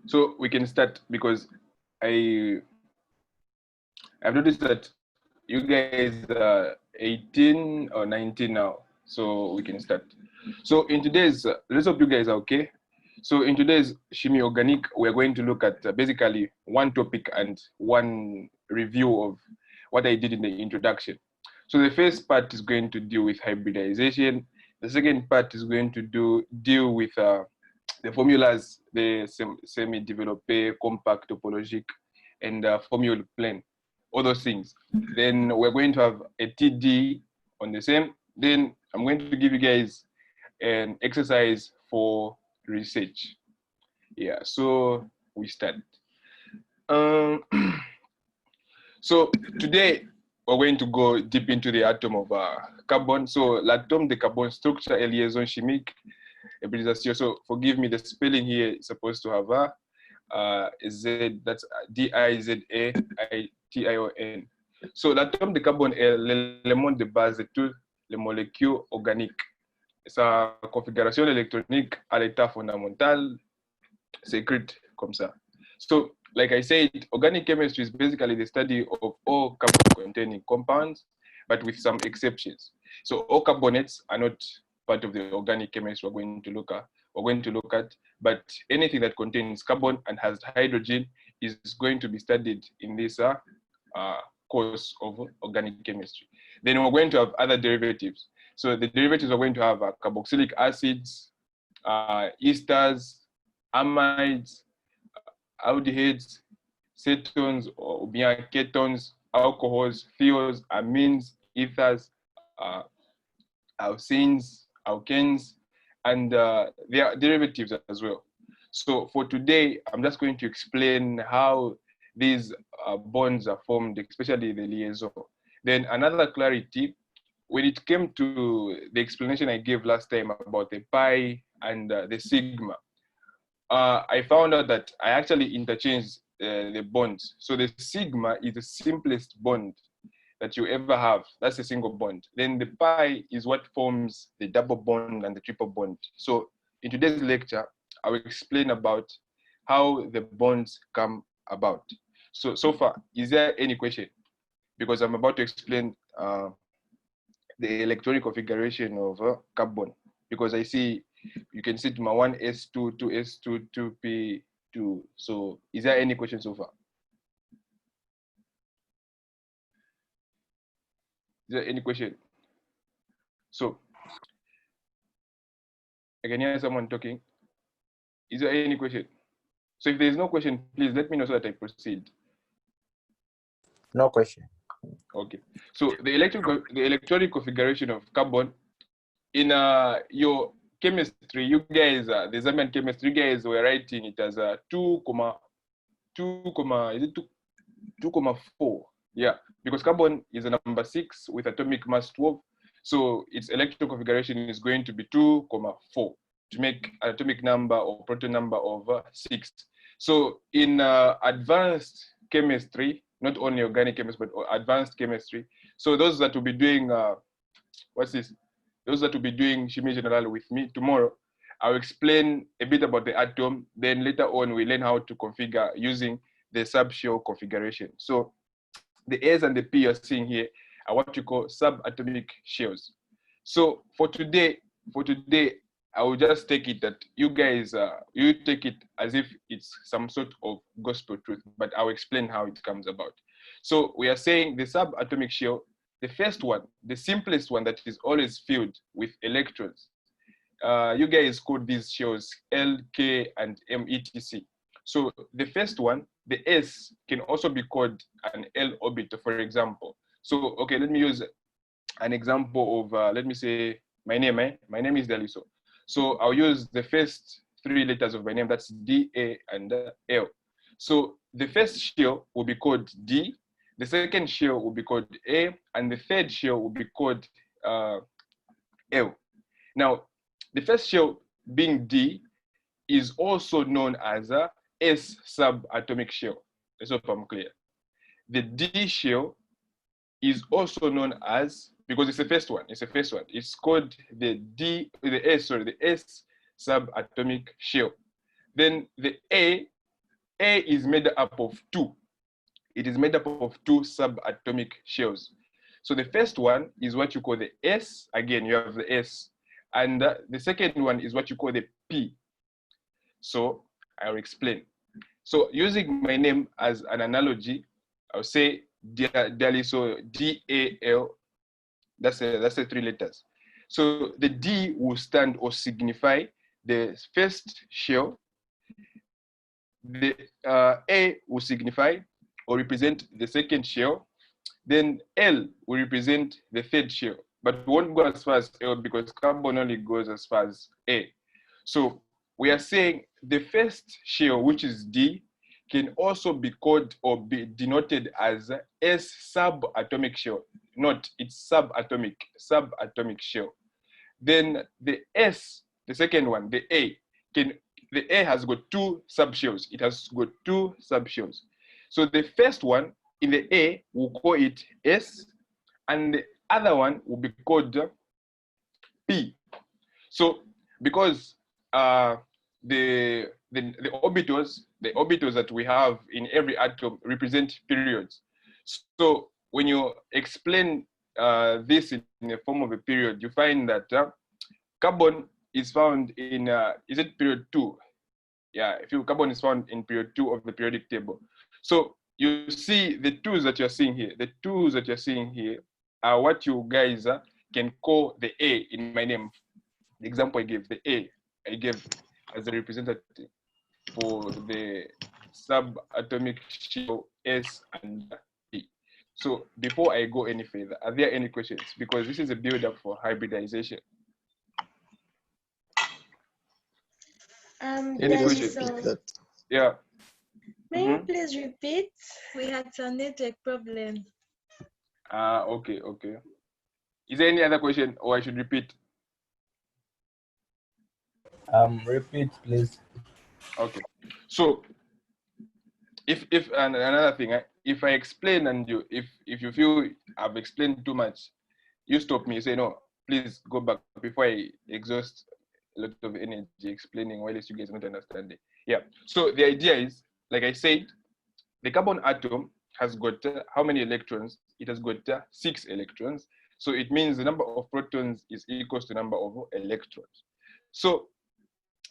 So we can start because I've noticed that you guys are 18 or 19 now, so we can start. So in today's, let's hope you guys are okay. So in today's Chimie Organique, we're going to look at basically one topic and one review of what I did in the introduction. So the first part is going to deal with hybridization. The second part is going to deal with the formulas, the semi-developé, compact, topologique, and formula plane, all those things. Then we're going to have a TD on the same. Then I'm going to give you guys an exercise for research. Yeah, so we start. So today we're going to go deep into the atom of carbon. So l'atome de carbone structure et liaison chimique. So forgive me, the spelling here is supposed to have a Z, that's D-I-Z-A-I-T-I-O-N. So l'atome de carbone est l'élément de base de toutes les molécules organiques. Sa configuration électronique à l'état fondamental s'écrit comme ça. So, like I said, organic chemistry is basically the study of all carbon-containing compounds, but with some exceptions. So all carbonates are not part of the organic chemistry we're going to look at, but anything that contains carbon and has hydrogen is going to be studied in this course of organic chemistry. Then we're going to have other derivatives. So the derivatives are going to have carboxylic acids, esters, amides, aldehydes, cetones, or bien ketones, alcohols, thiols, amines, ethers, alcenes, alkanes, and their derivatives as well. So for today, I'm just going to explain how these bonds are formed, especially the liaison. Then another clarity, when it came to the explanation I gave last time about the pi and the sigma, I found out that I actually interchanged the bonds. So the sigma is the simplest bond that you ever have. That's a single bond. Then the pi is what forms the double bond and the triple bond. So in today's lecture, I will explain about how the bonds come about. So far, is there any question? Because I'm about to explain the electronic configuration of carbon. Because I see you can see to my 1s2, 2s2, 2p2. So is there any question so far? Is there any question? So I can hear someone talking. Is there any question? So if there is no question, please let me know so that I proceed. No question. Okay. So the electronic configuration of carbon in your chemistry, you guys, the Zambian chemistry, you guys were writing it as 2,4. Yeah, because carbon is a number 6 with atomic mass 12. So its electron configuration is going to be 2,4 to make an atomic number or proton number of 6. So in advanced chemistry, not only organic chemistry, but advanced chemistry. So those that will be doing, what's this? Those that will be doing Chimie General with me tomorrow, I'll explain a bit about the atom. Then later on, we learn how to configure using the subshell configuration. So the A's and the P you're seeing here are what you call subatomic shells. So for today, I will just take it that you guys, you take it as if it's some sort of gospel truth, but I'll explain how it comes about. So we are saying the subatomic shell, the first one, the simplest one that is always filled with electrons. You guys call these shells L, K, and M, etc. So the first one, the S, can also be called an L orbital, for example. So, okay, let me use an example of, let me say, my name is Daliso. So I'll use the first 3 letters of my name, that's D, A, and L. So the first shell will be called D, the second shell will be called A, and the third shell will be called L. Now, the first shell being D is also known as a S subatomic shell. Let's hope I'm clear. The D shell is also known as, because it's the first one, it's called the S subatomic shell. Then the A A is made up of two. It is made up of two subatomic shells. So the first one is what you call the S. Again, you have the S. And the second one is what you call the P. So I'll explain. So using my name as an analogy, I'll say DAL, so DAL, that's the three letters. So the D will stand or signify the first shell. The A will signify or represent the second shell. Then L will represent the third shell, but we won't go as far as L because carbon only goes as far as A. So we are saying the first shell, which is D, can also be called or be denoted as S subatomic shell. Note, it's subatomic shell. Then the S, the second one, the A has got two subshells. It has got two subshells. So the first one in the A, we'll call it S, and the other one will be called P. So because the orbitals that we have in every atom represent periods. So when you explain this in the form of a period, you find that carbon is found in, is it period 2? Yeah, carbon is found in period 2 of the periodic table. So you see the twos that you're seeing here. The twos that you're seeing here are what you guys can call the A in my name. The example I gave, the A, I gave as a representative for the subatomic shell S and P. So before I go any further, are there any questions? Because this is a build-up for hybridization. Any questions? So, yeah. May you please repeat? We had some network problem. Okay. Is there any other question, or I should repeat? Repeat, please. Okay. So, if and another thing, if I explain and if you feel I've explained too much, you stop me. Say no. Please go back before I exhaust a lot of energy explaining while you guys not understanding. Yeah. So the idea is, like I said, the carbon atom has got how many electrons? It has got 6 electrons. So it means the number of protons is equals to the number of electrons. So,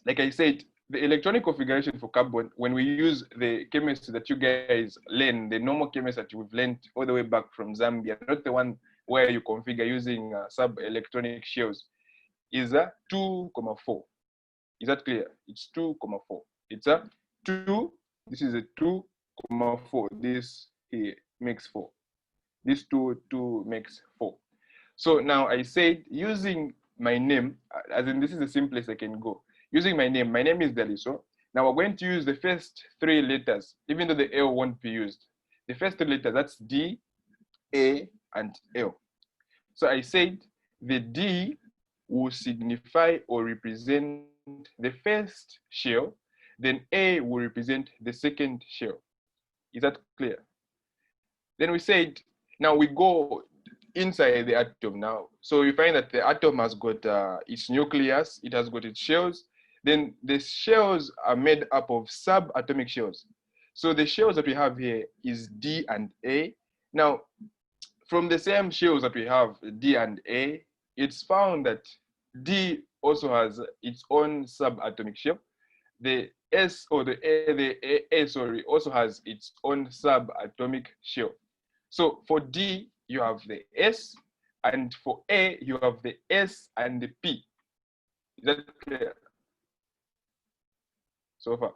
like I said, the electronic configuration for carbon, when we use the chemistry that you guys learn, the normal chemistry that we've learned all the way back from Zambia, not the one where you configure using sub-electronic shells, is 2,4. Is that clear? It's 2,4. It's a 2. This is a 2,4. This here makes 4. This 2 makes 4. So now I said using my name, as in this is the simplest I can go. Using my name is Daliso. Now we're going to use the first 3 letters, even though the L won't be used. The first 3 letters, that's D, A, and L. So I said the D will signify or represent the first shell, then A will represent the second shell. Is that clear? Then we said, now we go inside the atom now. So you find that the atom has got its nucleus, it has got its shells. Then the shells are made up of subatomic shells. So the shells that we have here is D and A. Now, from the same shells that we have, D and A, it's found that D also has its own subatomic shell. The S or the A, sorry, also has its own subatomic shell. So for D, you have the S, and for A, you have the S and the P. Is that clear so far?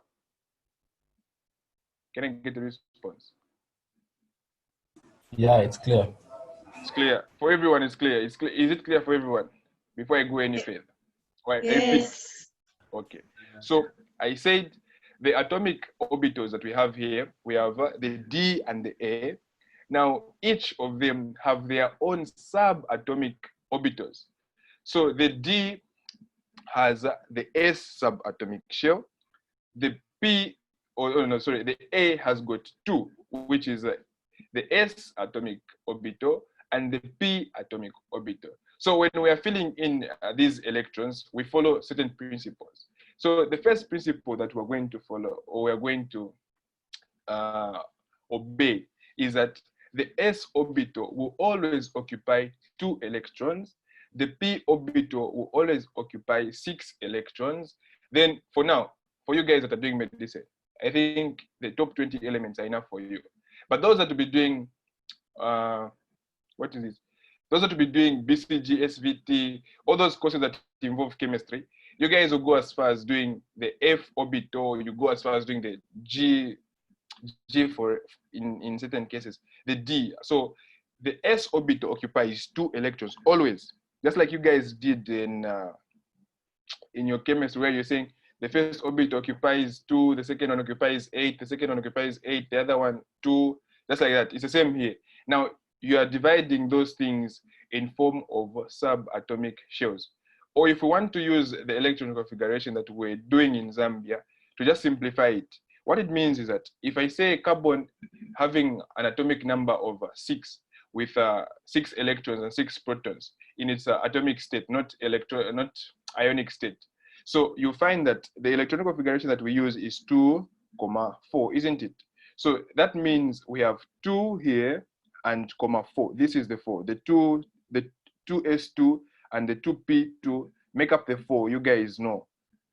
Can I get a response? Yeah, it's clear. It's clear. For everyone, it's clear. It's clear. Is it clear for everyone? Before I go any further. Right. Yes. Okay. So I said the atomic orbitals that we have here, we have the D and the A. Now, each of them have their own subatomic orbitals. So the D has the S subatomic shell. The P, the A has got 2, which is the S atomic orbital and the P atomic orbital. So when we are filling in these electrons, we follow certain principles. So the first principle that we're going to follow, or we're going to obey is that the s orbital will always occupy 2 electrons. The p orbital will always occupy 6 electrons. Then for now, for you guys that are doing medicine, I think the top 20 elements are enough for you. But those that will be doing, what is this? Those that will be doing BCG, SVT, all those courses that involve chemistry, you guys will go as far as doing the F orbital, you go as far as doing the G for in certain cases, the D. So the S orbital occupies 2 electrons always, just like you guys did in your chemistry, where you're saying the first orbit occupies 2, the second one occupies 8, the second one occupies 8, the other one 2, just like that. It's the same here. Now you are dividing those things in form of subatomic shells. Or if we want to use the electron configuration that we're doing in Zambia to just simplify it, what it means is that if I say carbon having an atomic number of 6 with 6 electrons and 6 protons in its atomic state, not ionic state. So you find that the electronic configuration that we use is 2, 4, isn't it? So that means we have 2 here and 4. This is the 4. The 2s2 and the 2p2 make up the 4. You guys know.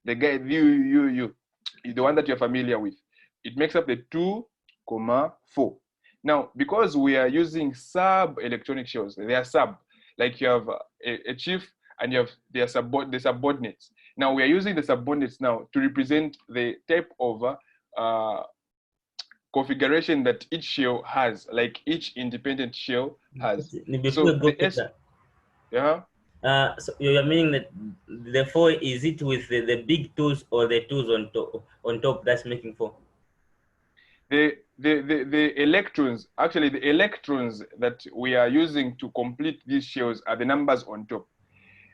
The guy, you, the one that you're familiar with. It makes up the 2, 4. Now, because we are using sub-electronic shells, they are sub, like you have a chief and you have the subordinates. Now, we are using the subordinates now to represent the type of configuration that each shell has, like each independent shell has. Before we go to that, so you're meaning that the 4, is it with the big 2s or the 2s on top that's making 4? The electrons, actually the electrons that we are using to complete these shells are the numbers on top.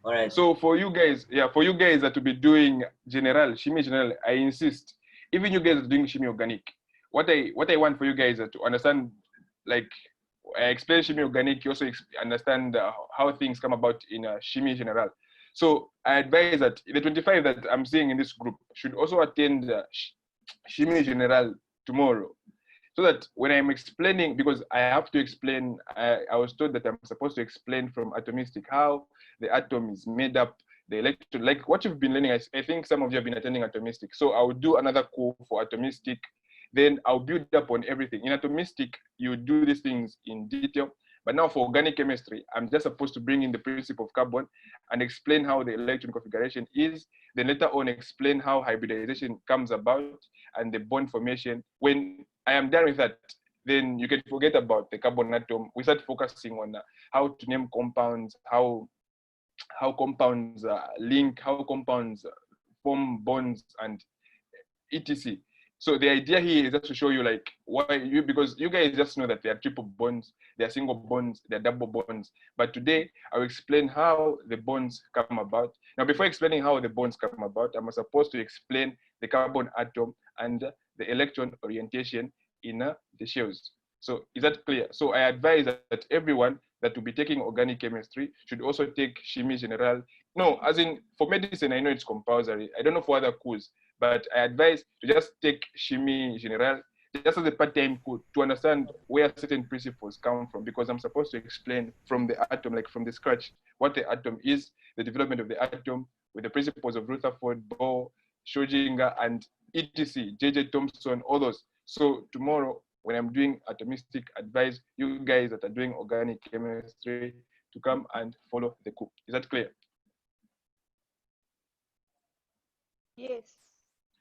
All right. So for you guys, for you guys that to be doing chimie general, I insist, even you guys are doing chimie organique, what I want for you guys to understand, like I explain chimie organique, you also understand how things come about in chimie general. So I advise that the 25 that I'm seeing in this group should also attend chimie general tomorrow, so that when I'm explaining, because I have to explain, I was told that I'm supposed to explain from atomistic how the atom is made up, the electron, like what you've been learning. I think some of you have been attending atomistic. So I'll do another course for atomistic, then I'll build up on everything. In atomistic, you do these things in detail. But now for organic chemistry, I'm just supposed to bring in the principle of carbon and explain how the electron configuration is, then later on explain how hybridization comes about and the bond formation. When I am done with that, then you can forget about the carbon atom. We start focusing on how to name compounds, how compounds link, how compounds form bonds, and etc. So the idea here is just to show you like because you guys just know that there are triple bonds, there are single bonds, there are double bonds. But today I'll explain how the bonds come about. Now, before explaining how the bonds come about, I'm supposed to explain the carbon atom and the electron orientation in the shells. So is that clear? So I advise that everyone that will be taking organic chemistry should also take chimie general. No, as in for medicine, I know it's compulsory. I don't know for other courses, but I advise to just take chimie general just as a part-time course to understand where certain principles come from, because I'm supposed to explain from the atom, like from the scratch, what the atom is, the development of the atom with the principles of Rutherford, Bohr, Schrödinger, and etc., J.J. Thomson, all those. So tomorrow, when I'm doing atomistic, advise you guys that are doing organic chemistry to come and follow the course. Is that clear? Yes.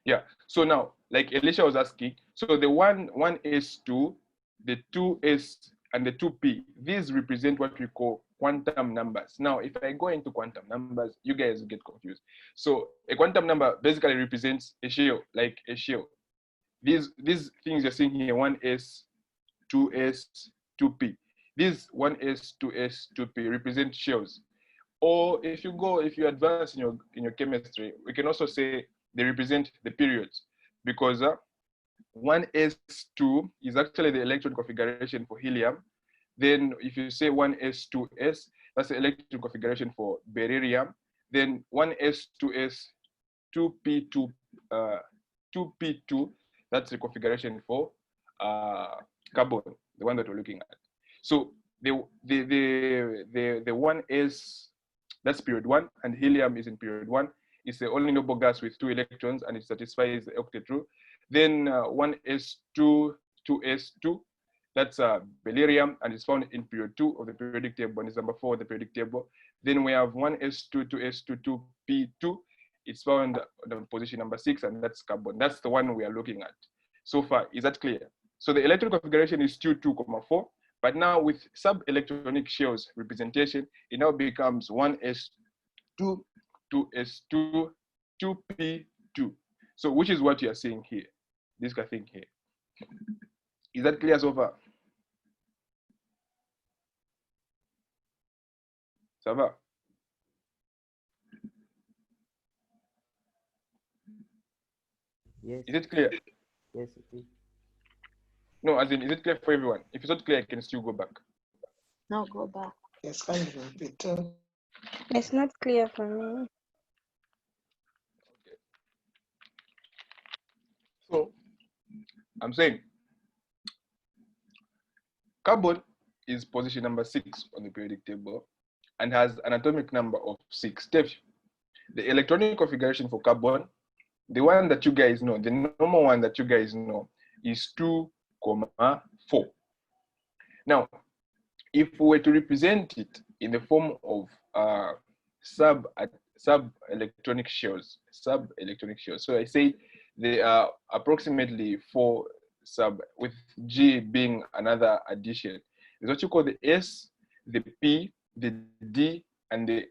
Yeah. So now, like Elisha was asking, so the 1s2, the 2s, and the 2p, these represent what we call quantum numbers. Now, if I go into quantum numbers, you guys will get confused. So a quantum number basically represents a shell, like a shell. These things you're seeing here, 1s, 2s, 2p. These 1s, 2s, 2p represent shells. Or if you advance in your chemistry, we can also say they represent the periods, because 1s2 is actually the electron configuration for helium. Then if you say 1s2s, that's the electron configuration for beryllium. Then 1s2s, 2p2, 2p2, that's the configuration for carbon, the one that we're looking at. So the 1s, that's period 1, and helium is in period 1. It's the only noble gas with 2 electrons, and it satisfies the octet rule. Then 1s2, 2s2, that's beryllium, and it's found in period 2 of the periodic table, and it's number 4 of the periodic table. Then we have 1s2, 2s2, 2p2. It's found on position number 6, and that's carbon. That's the one we are looking at so far. Is that clear? So the electron configuration is 2, 2,4. But now with sub-electronic shells representation, it now becomes 1s2, 2s2, 2p2. So which is what you are seeing here, this thing here. Is that clear so far? Ça va? Yes. Is it clear? Yes, it is. No, as in, is it clear for everyone? If it's not clear, I can still go back. No, go back. Yes, can you repeat? It's not clear for me. So I'm saying carbon is position number 6 on the periodic table and has an atomic number of 6. The electronic configuration for carbon, the one that you guys know, the normal one that you guys know, is 2,4. Now, if we were to represent it in the form of sub-electronic shells, so I say there are approximately 4 sub, with G being another addition. There's what you call the S, the P, the D, and the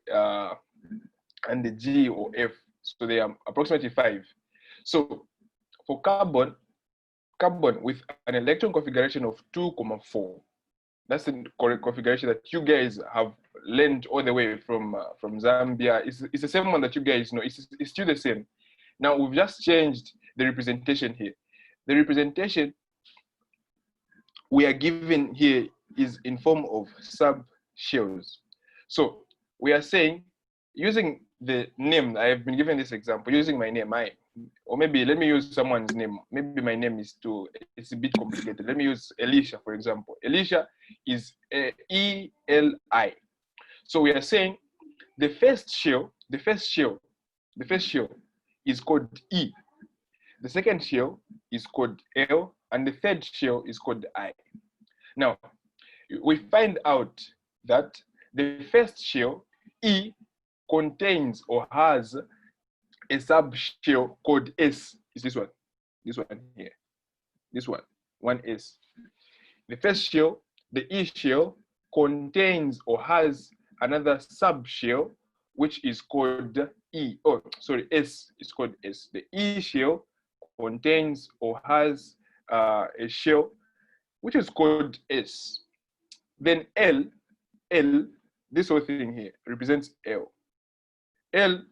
G or F. So they are approximately 5. So for carbon with an electron configuration of 2,4, that's the correct configuration that you guys have learned all the way from Zambia. It's the same one that you guys know. It's still the same. Now we've just changed the representation here. The representation we are given here is in form of sub-shells. So we are saying, using the name, I have been given this example, using my name, or maybe let me use someone's name. Maybe my name is it's a bit complicated. Let me use Elisha, for example. Elisha is E-L-I. So we are saying the first shell is called E. The second shell is called L, and the third shell is called I. Now, we find out that the first shell, E, contains or has a subshell called S. Is this one here. This one, 1S. The first shell, the E shell, contains or has another subshell, which is called E. Oh, sorry, S is called S. The E shell contains or has a shell which is called S. Then L, this whole thing here represents L. L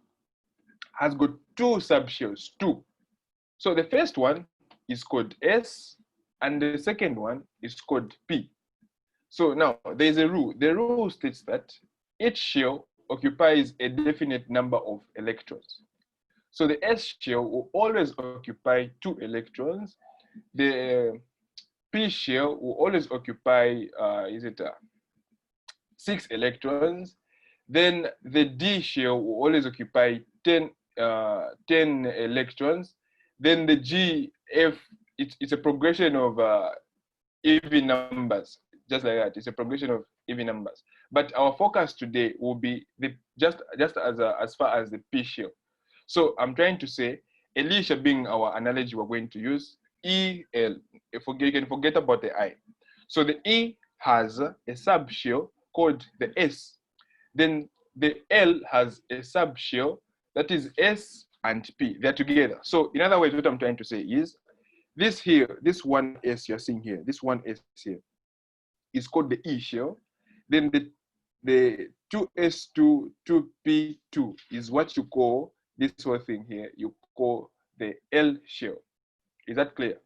has got 2 subshells, 2. So the first one is called S, and the second one is called P. So now there's a rule. The rule states that each shell occupies a definite number of electrons. So the S shell will always occupy 2 electrons. The P shell will always occupy 6 electrons. Then the D shell will always occupy 10 electrons. Then the G, F, it's a progression of even numbers, just like that. It's a progression of even numbers. But our focus today will be just as far as the P shell. So I'm trying to say, Elisha being our analogy we're going to use, EL, you can forget about the I. So the E has a subshell called the S. Then the L has a subshell that is S and P. They're together. So in other words, what I'm trying to say is, this here, this 1S you're seeing here, this 1S here, is called the E shell. Then the 2S2, 2P2 is what you call this whole thing here, you call the L shell. Is that clear?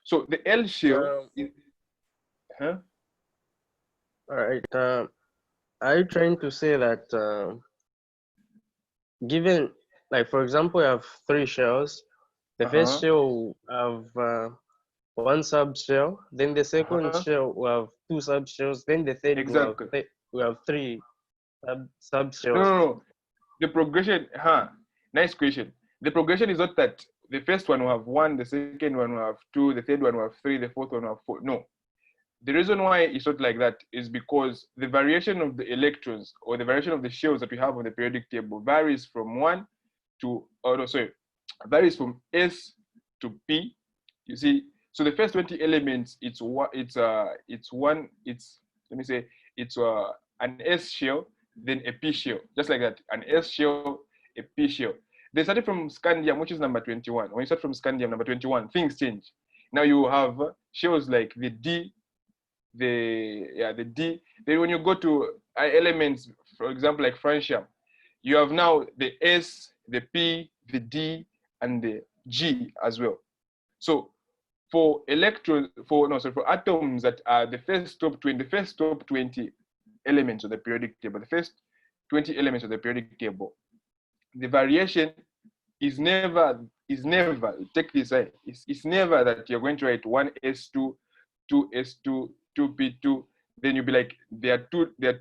So the L shell is, All right. Are you trying to say that given, like for example, you have 3 shells, The first shell will have one subshell, then the second shell will have two subshells, then the third Exactly. will have three subshells. No. The progression, nice question. The progression is not that the first one will have one, the second one will have two, the third one will have three, the fourth one will have four. No. The reason why it's not like that is because the variation of the electrons or the variation of the shells that we have on the periodic table varies from varies from S to P. You see, so the first 20 elements, it's an S shell, then a P shell, just like that, an S shell, a P shell. They started from scandium, which is number 21. When you start from scandium, number 21, things change. Now you have shells like the D, the D. Then when you go to elements, for example, like francium, you have now the S, the P, the D, and the G as well. So for atoms that are the first top 20 elements of the periodic table, the first 20 elements of the periodic table, the variation is never, take this, it's never that you're going to write 1s2, 2s2, 2p2, then you'll be like, there are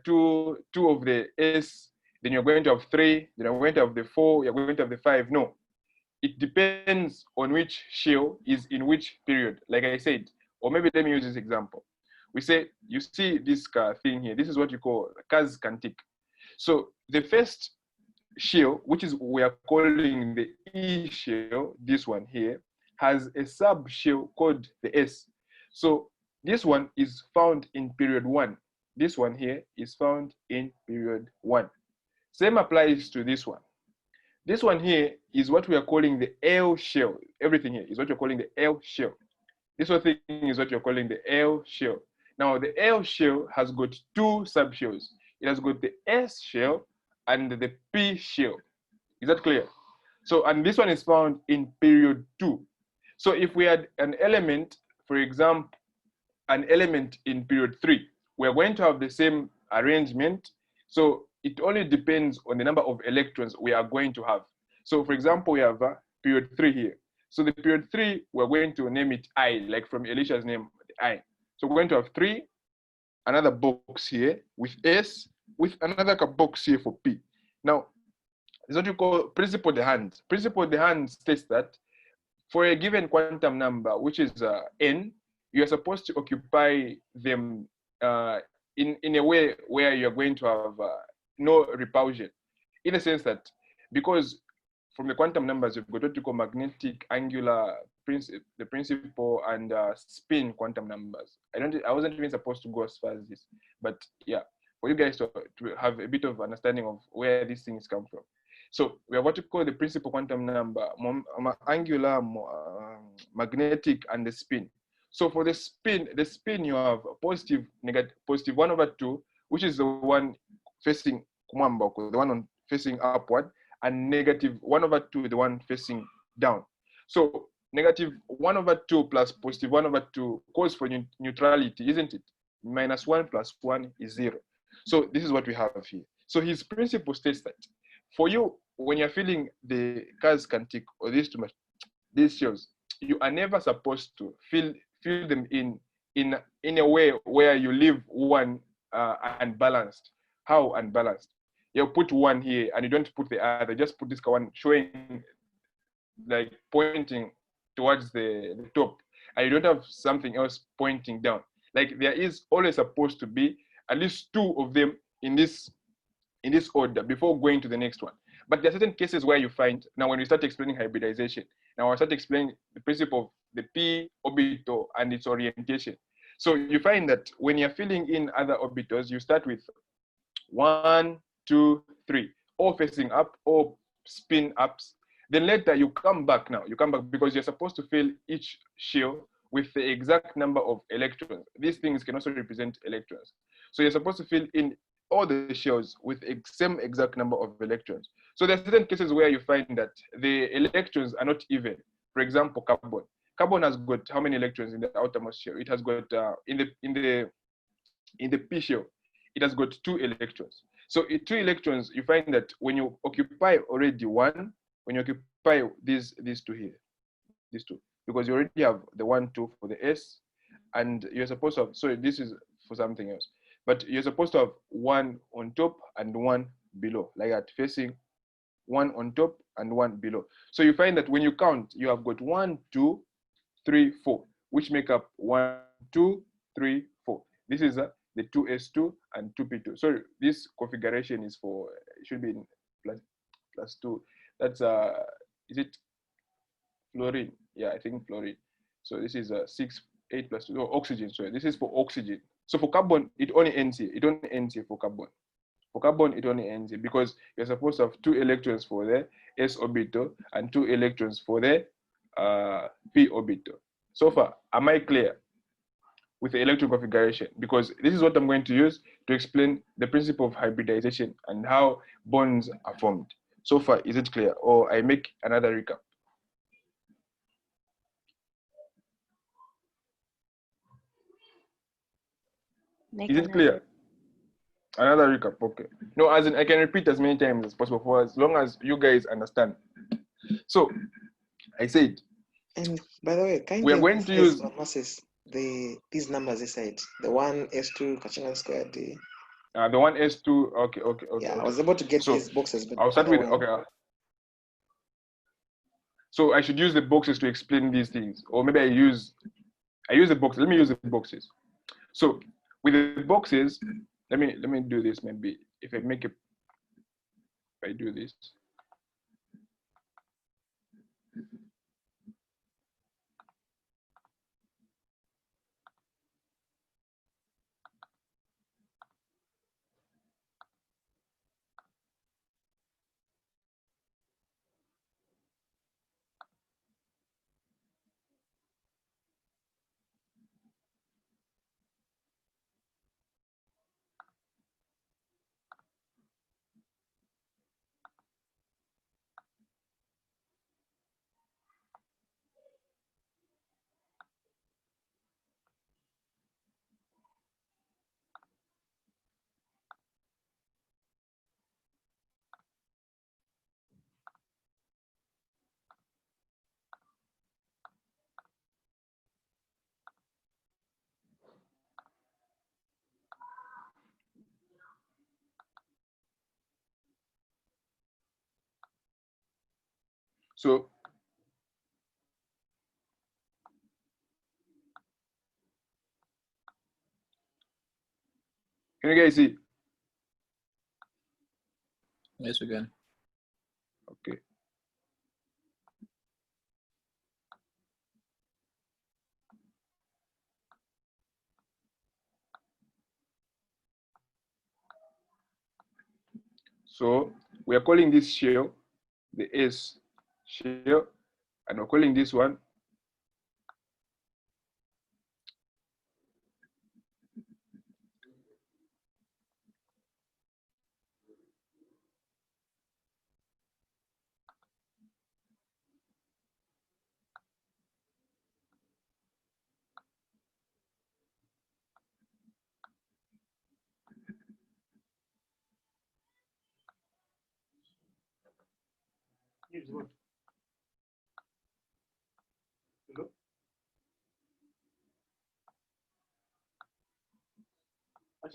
two of the S, then you're going to have 3, then you're going to have the 4, you're going to have the 5. No, it depends on which shell is in which period, like I said. Or maybe let me use this example. We say, you see this thing here, this is what you call Kaz Kantik. So the first shell, which is we are calling the E shell, this one here, has a sub shell called the S. So this one is found in period 1. This one here is found in period 1. Same applies to this one. This one here is what we are calling the L shell. Everything here is what you're calling the L shell. This whole thing is what you're calling the L shell. Now the L shell has got two subshells. It has got the S shell and the P shell. Is that clear? So, and this one is found in period 2. So if we had an element, for example, an element in period 3, we're going to have the same arrangement. So it only depends on the number of electrons we are going to have. So for example, we have period 3 here. So the period 3, we're going to name it I, like from Alicia's name, I. So we're going to have 3, another box here with S, with another box here for P. Now, it's what you call principle de Hund. Principle de Hund states that for a given quantum number, which is n, you are supposed to occupy them in a way where you're going to have no repulsion. In the sense that, because from the quantum numbers, you've got what you call magnetic, angular, the principal, and spin quantum numbers. I wasn't even supposed to go as far as this, but yeah, for you guys to have a bit of understanding of where these things come from. So we have what you call the principal quantum number, angular, magnetic, and the spin. So for the spin you have positive, negative, positive 1/2, which is the one facing kumwamba, the one facing upward, and negative 1/2, the one facing down. So negative 1/2 plus positive 1/2 calls for neutrality, isn't it? -1 + 1 is 0. So this is what we have here. So his principle states that for you, when you're filling the Kaz Kantik or these shells, you are never supposed to fill them in a way where you leave one unbalanced. How unbalanced? You put one here and you don't put the other, just put this one showing, like pointing towards the top, and you don't have something else pointing down. Like there is always supposed to be at least 2 of them in this order before going to the next one. But there are certain cases where you find, now when we start explaining hybridization, now I'll start explaining the principle of the p orbital and its orientation. So you find that when you're filling in other orbitals, you start with 1, 2, 3, all facing up, all spin ups. Then later you come back because you're supposed to fill each shell with the exact number of electrons. These things can also represent electrons. So you're supposed to fill in all the shells with the same exact number of electrons. So there are certain cases where you find that the electrons are not even. For example, carbon. Carbon has got how many electrons in the outermost shell? It has got in the P shell, it has got 2 electrons. So 2 electrons, you find that when you occupy already one, when you occupy these 2 here, these two, because you already have the 1, 2 for the S, and you're supposed to have, sorry, this is for something else, but you're supposed to have 1 on top and 1 below, like that, facing 1 on top and 1 below. So you find that when you count, you have got 1, 2, 3, 4, which make up 1, 2, 3, 4. This is the 2s2 and 2p2. Sorry, this configuration is for, it should be in plus 2. That's is it fluorine? Yeah, I think fluorine. So this is 6, 8 plus 2. Oh, oxygen. Sorry, this is for oxygen. So for carbon, it only ends here. It only ends here for carbon. For carbon, it only ends here because you're supposed to have 2 electrons for the s orbital and 2 electrons for the p orbital. So far, am I clear with the electron configuration? Because this is what I'm going to use to explain the principle of hybridization and how bonds are formed. So far, is it clear? Or I make another recap? Is it clear? Another recap, okay. No, as in I can repeat as many times as possible for as long as you guys understand. So I said, and by the way, we are going to use these numbers aside, the 1 S2 Kachingan squared. The one S2. Okay. Yeah, I was able to get these boxes, but I'll start with okay. So I should use the boxes to explain these things, or maybe I use the boxes. Let me use the boxes. So with the boxes, let me do this. Maybe if I do this. So can you guys see? Yes, we can. Okay. So we are calling this shell the S shell, and we're calling this one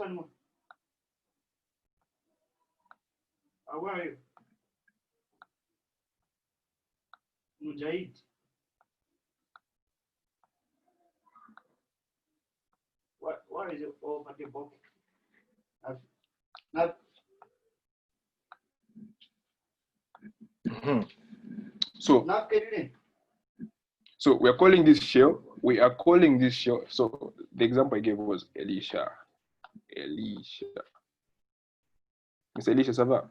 Hello? Where are you? Mujahid. What is it all about your book? So we are calling this shell. So the example I gave was Elisha. Mr. Elisha Sava.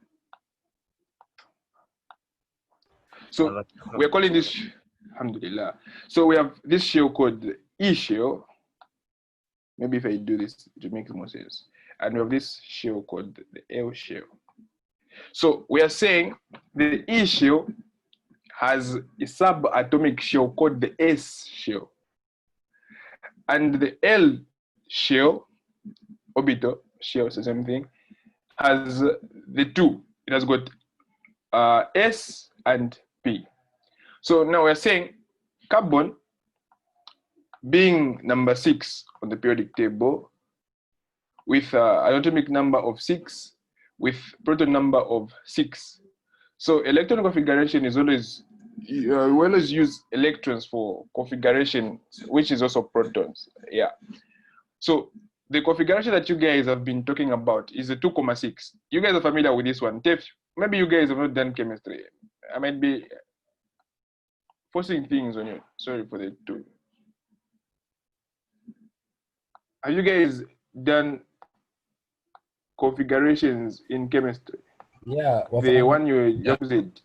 So we are calling this, alhamdulillah. So we have this shell called the E shell. Maybe if I do this, it makes more sense. And we have this shell called the L shell. So we are saying the E shell has a subatomic shell called the S shell. And the L shell, orbital shell, so same thing, has the two. It has got S and P. So now we're saying carbon being number 6 on the periodic table with an atomic number of 6 with proton number of 6. So electron configuration is always, we always use electrons for configuration, which is also protons. Yeah. So the configuration that you guys have been talking about is the 2,6. You guys are familiar with this one. Maybe you guys have not done chemistry. I might be forcing things on you. Sorry for the 2. Have you guys done configurations in chemistry? Yeah. The one you just said.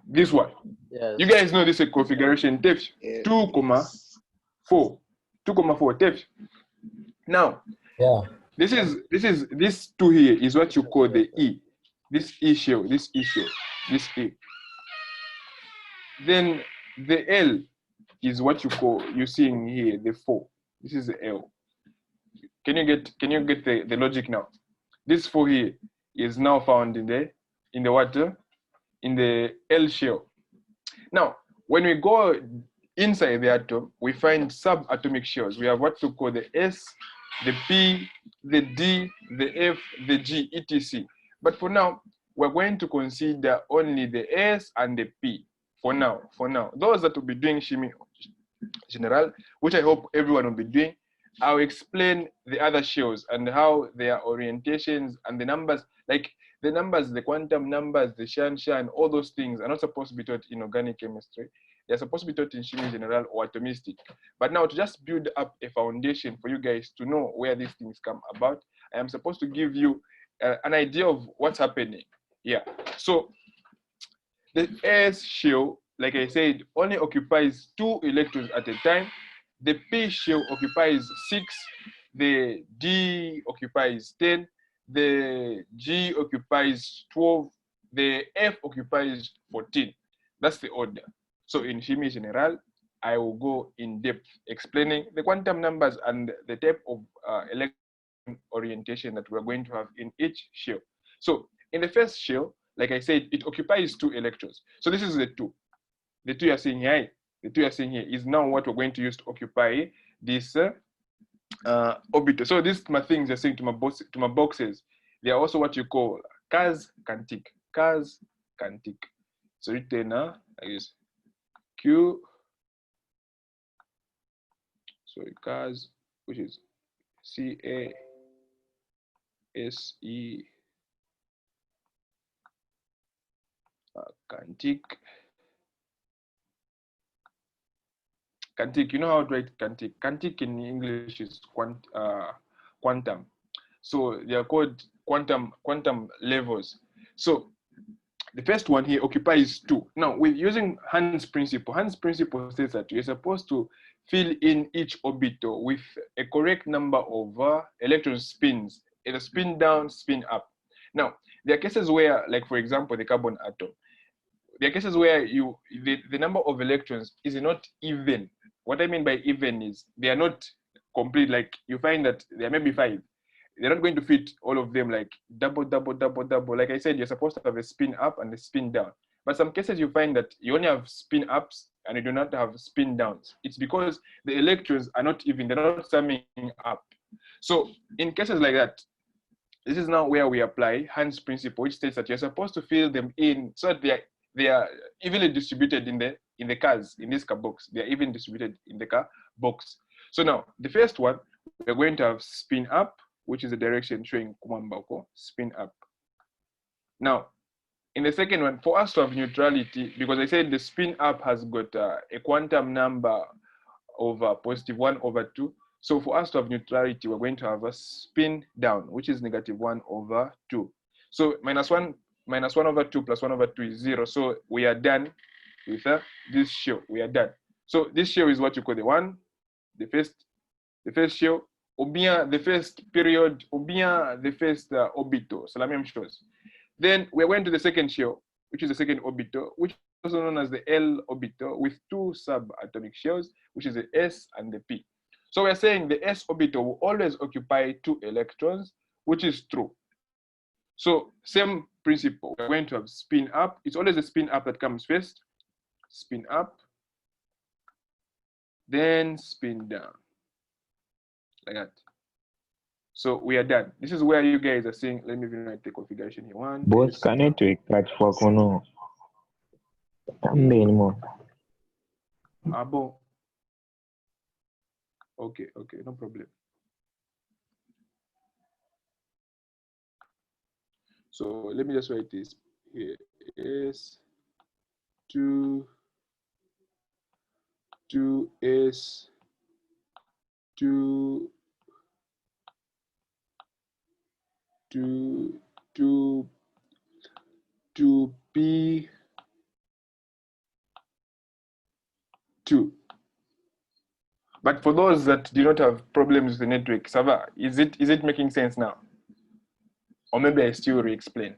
This one. Yes. You guys know this is a configuration TEF. Yes. 2,4. 2,4 TEF. Now, Yeah. this 2 here is what you call the E. This E shell, this E shell, this E. Then the L is what you're seeing here, the 4. This is the L. Can you get the logic now? This 4 here is now found in the water, in the L shell. Now, when we go inside the atom, we find subatomic shells. We have what to call the S, the P, the D, the F, the G, etc. But for now, we're going to consider only the S and the P. For now, those that will be doing Chimie General, which I hope everyone will be doing, I'll explain the other shells and how their orientations and the numbers, like the numbers, the quantum numbers, the Shansha, all those things are not supposed to be taught in organic chemistry. They're supposed to be taught in Chimie General or atomistic. But now to just build up a foundation for you guys to know where these things come about, I am supposed to give you an idea of what's happening. Yeah. So the S shell, like I said, only occupies 2 electrons at a time. The P shell occupies 6. The D occupies 10. The G occupies 12. The F occupies 14. That's the order. So in Chimie General, I will go in depth explaining the quantum numbers and the type of electron orientation that we're going to have in each shell. So in the first shell, like I said, it occupies 2 electrons. So this is the 2. The 2 you're seeing here, is now what we're going to use to occupy this orbital. So these my things you're seeing to my boxes. They are also what you call Kaz Kantik. Kaz Kantik. So written I guess Q. Sorry, Kaz, which is CASE. Kantik. Kantik, you know how to write Kantik. Kantik in English is quantum. So they are called quantum levels. So the first one here occupies 2. Now, with using Hund's principle says that you're supposed to fill in each orbital with a correct number of electron spins, either spin down, spin up. Now, there are cases where, like for example, the carbon atom, there are cases where the number of electrons is not even. What I mean by even is they are not complete. Like you find that there may be 5. They're not going to fit all of them like double. Like I said, you're supposed to have a spin up and a spin down. But some cases you find that you only have spin ups and you do not have spin downs. It's because the electrons are not even, they're not summing up. So in cases like that, this is now where we apply Hund's principle, which states that you're supposed to fill them in so that they are evenly distributed in the cars, in this car box. They are even distributed in the car box. So now the first one, we're going to have spin up, which is the direction showing Kumambako, spin up. Now, in the second one, for us to have neutrality, because I said the spin up has got a quantum number of +1/2. So for us to have neutrality, we're going to have a spin down, which is -1/2. So -1/2 plus 1/2 is 0. So we are done with this shell. We are done. So this shell is what you call the first shell, ou bien the first period, ou bien the first orbital. C'est la même chose. Then we're going to the second shell, which is the second orbital, which is also known as the L orbital, with 2 subatomic shells, which is the S and the P. So we're saying the S orbital will always occupy 2 electrons, which is true. So same principle, we're going to have spin up. It's always the spin up that comes first. spin up, then spin down, like that. So we are done. This is where you guys are saying, let me rewrite the configuration here. One, Boss, can I tweak that for Kono? Anymore. Abo. Okay, no problem. So let me just write this here. S2 S2 to P2. But for those that do not have problems with the network, Sava, is it making sense now? Or maybe I still re-explain.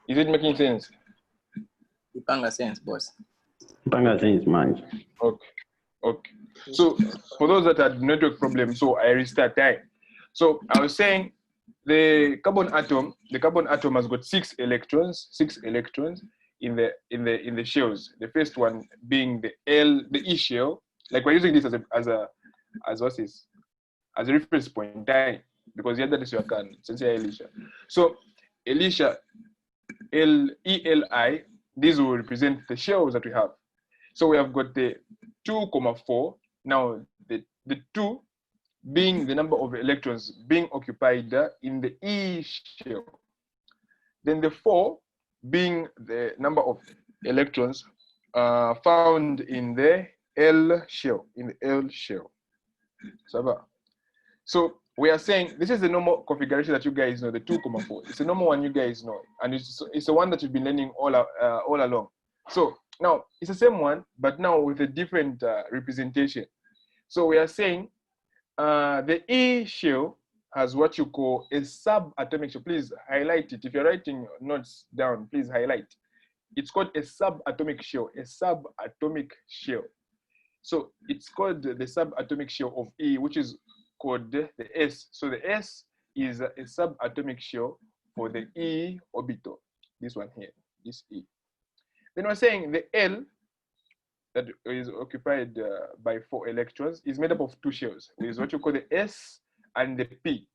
Is it making sense? Ipanga sense, boss. Ipanga sense, man. Okay. So for those that had network problems, so I restart time. So I was saying the carbon atom has got 6 electrons in the shells. The first one being the E shell. Like we're using this as a reference point time, because the other is your can Elisha. So Elisha, ELI, these will represent the shells that we have. So we have got the 2,4. Now the 2 being the number of electrons being occupied in the E shell. Then the 4 being the number of electrons found in the L shell. So we are saying this is the normal configuration that you guys know, the 2,4. It's the normal one you guys know, and it's the one that you've been learning all along. So now it's the same one, but now with a different representation. So we are saying the E shell has what you call a subatomic shell. Please highlight it. If you're writing notes down, please highlight. It's called a subatomic shell. So it's called the subatomic shell of E, which is called the S. So the S is a subatomic shell for the E orbital. This one here, this E. Then we're saying the L that is occupied by 4 electrons is made up of 2 shells, which is what you call the S and the P.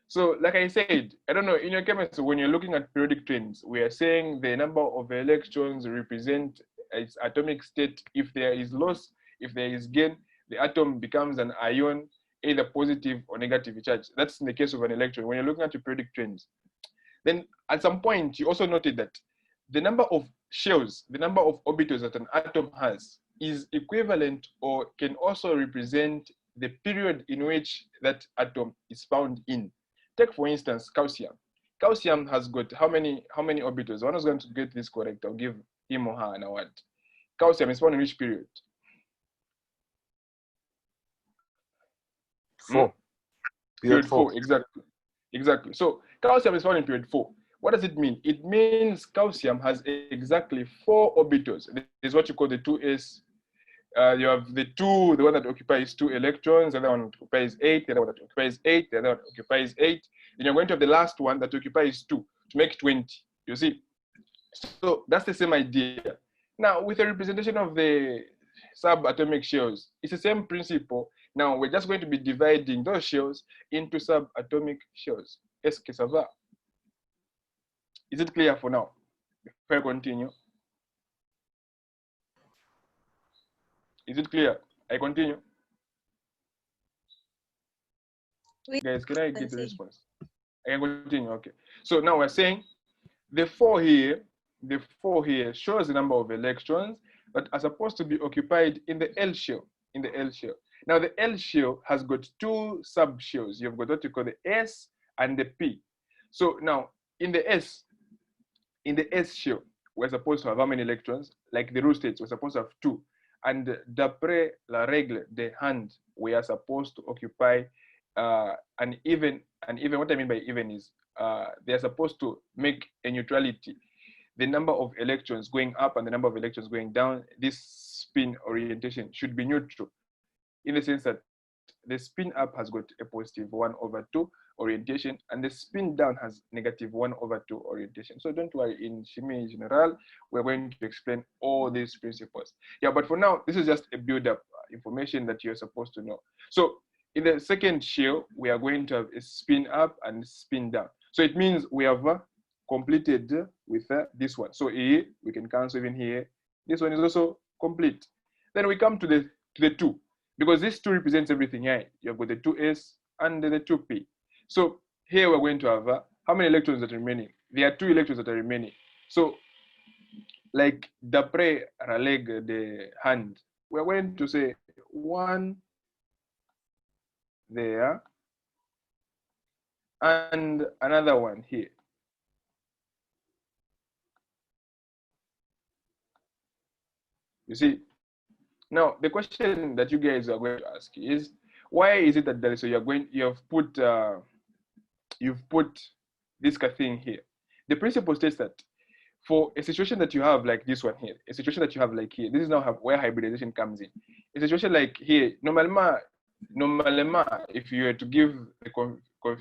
So like I said, I don't know, in your chemistry, when you're looking at periodic trends, we are saying the number of electrons represent its atomic state. If there is loss, if there is gain, the atom becomes an ion, either positive or negative charge. That's in the case of an electron. When you're looking at the periodic trends, then at some point, you also noted that the number of shells, the number of orbitals that an atom has is equivalent or can also represent the period in which that atom is found in. Take for instance, calcium. Calcium has got how many orbitals? One is going to get this correct. I'll give him or her an award. Calcium is found in which period? 4. Period 4, exactly. So calcium is found in period 4. What does it mean? It means calcium has exactly 4 orbitals. This is what you call the 2s. You have the one that occupies 2 electrons, the other one occupies 8, the other one that occupies 8, the other one occupies 8. Then you're going to have the last one that occupies 2 to make 20. You see? So that's the same idea. Now, with the representation of the subatomic shells, it's the same principle. Now, we're just going to be dividing those shells into subatomic shells. Est-ce que ça va? Is it clear for now? Before I continue. Is it clear? I continue. Guys, can I get the response? I can continue. Okay. So now we're saying the 4 here shows the number of electrons that are supposed to be occupied in the L shell. Now the L shell has got 2 subshells. You've got what you call the S and the P. So now in the S shell, we're supposed to have how many electrons? Like the rule states, we're supposed to have 2. And d'après la règle de Hund, we are supposed to occupy an even. What I mean by even is they are supposed to make a neutrality. The number of electrons going up and the number of electrons going down, this spin orientation should be neutral, in the sense that the spin up has got a positive 1/2 orientation, and the spin down has negative 1/2 orientation. So don't worry, in Chimie General, we're going to explain all these principles. Yeah, but for now, this is just a build-up information that you're supposed to know. So in the second shell, we are going to have a spin up and spin down. So it means we have completed with this one. So here, we can cancel even here. This one is also complete. Then we come to the 2, because this 2 represents everything here. You've got the 2s and the 2p. So here we're going to have how many electrons that are remaining? There are 2 electrons that are remaining. So like d'après Raleigh de Hund, we're going to say 1 there and another one here. You see, now the question that you guys are going to ask is, why is it that there is, so you've put this thing here? The principle states that for a situation that you have like this one here, a situation that you have like here, this is now where hybridization comes in. A situation like here, normalement, if you were to give the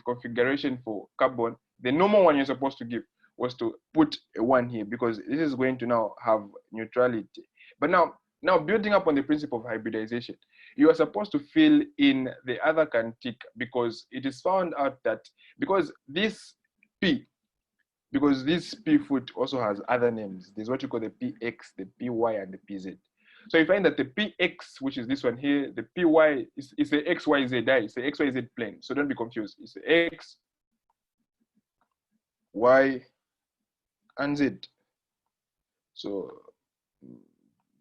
configuration for carbon, the normal one you're supposed to give was to put a 1 here, because this is going to now have neutrality. But now building up on the principle of hybridization, you are supposed to fill in the other cantic, because it is found out that because this P foot also has other names. There's what you call the PX, the PY, and the PZ. So you find that the PX, which is this one here, the PY is the XYZ, it's the XYZ plane. So don't be confused. It's the X, Y, and Z. So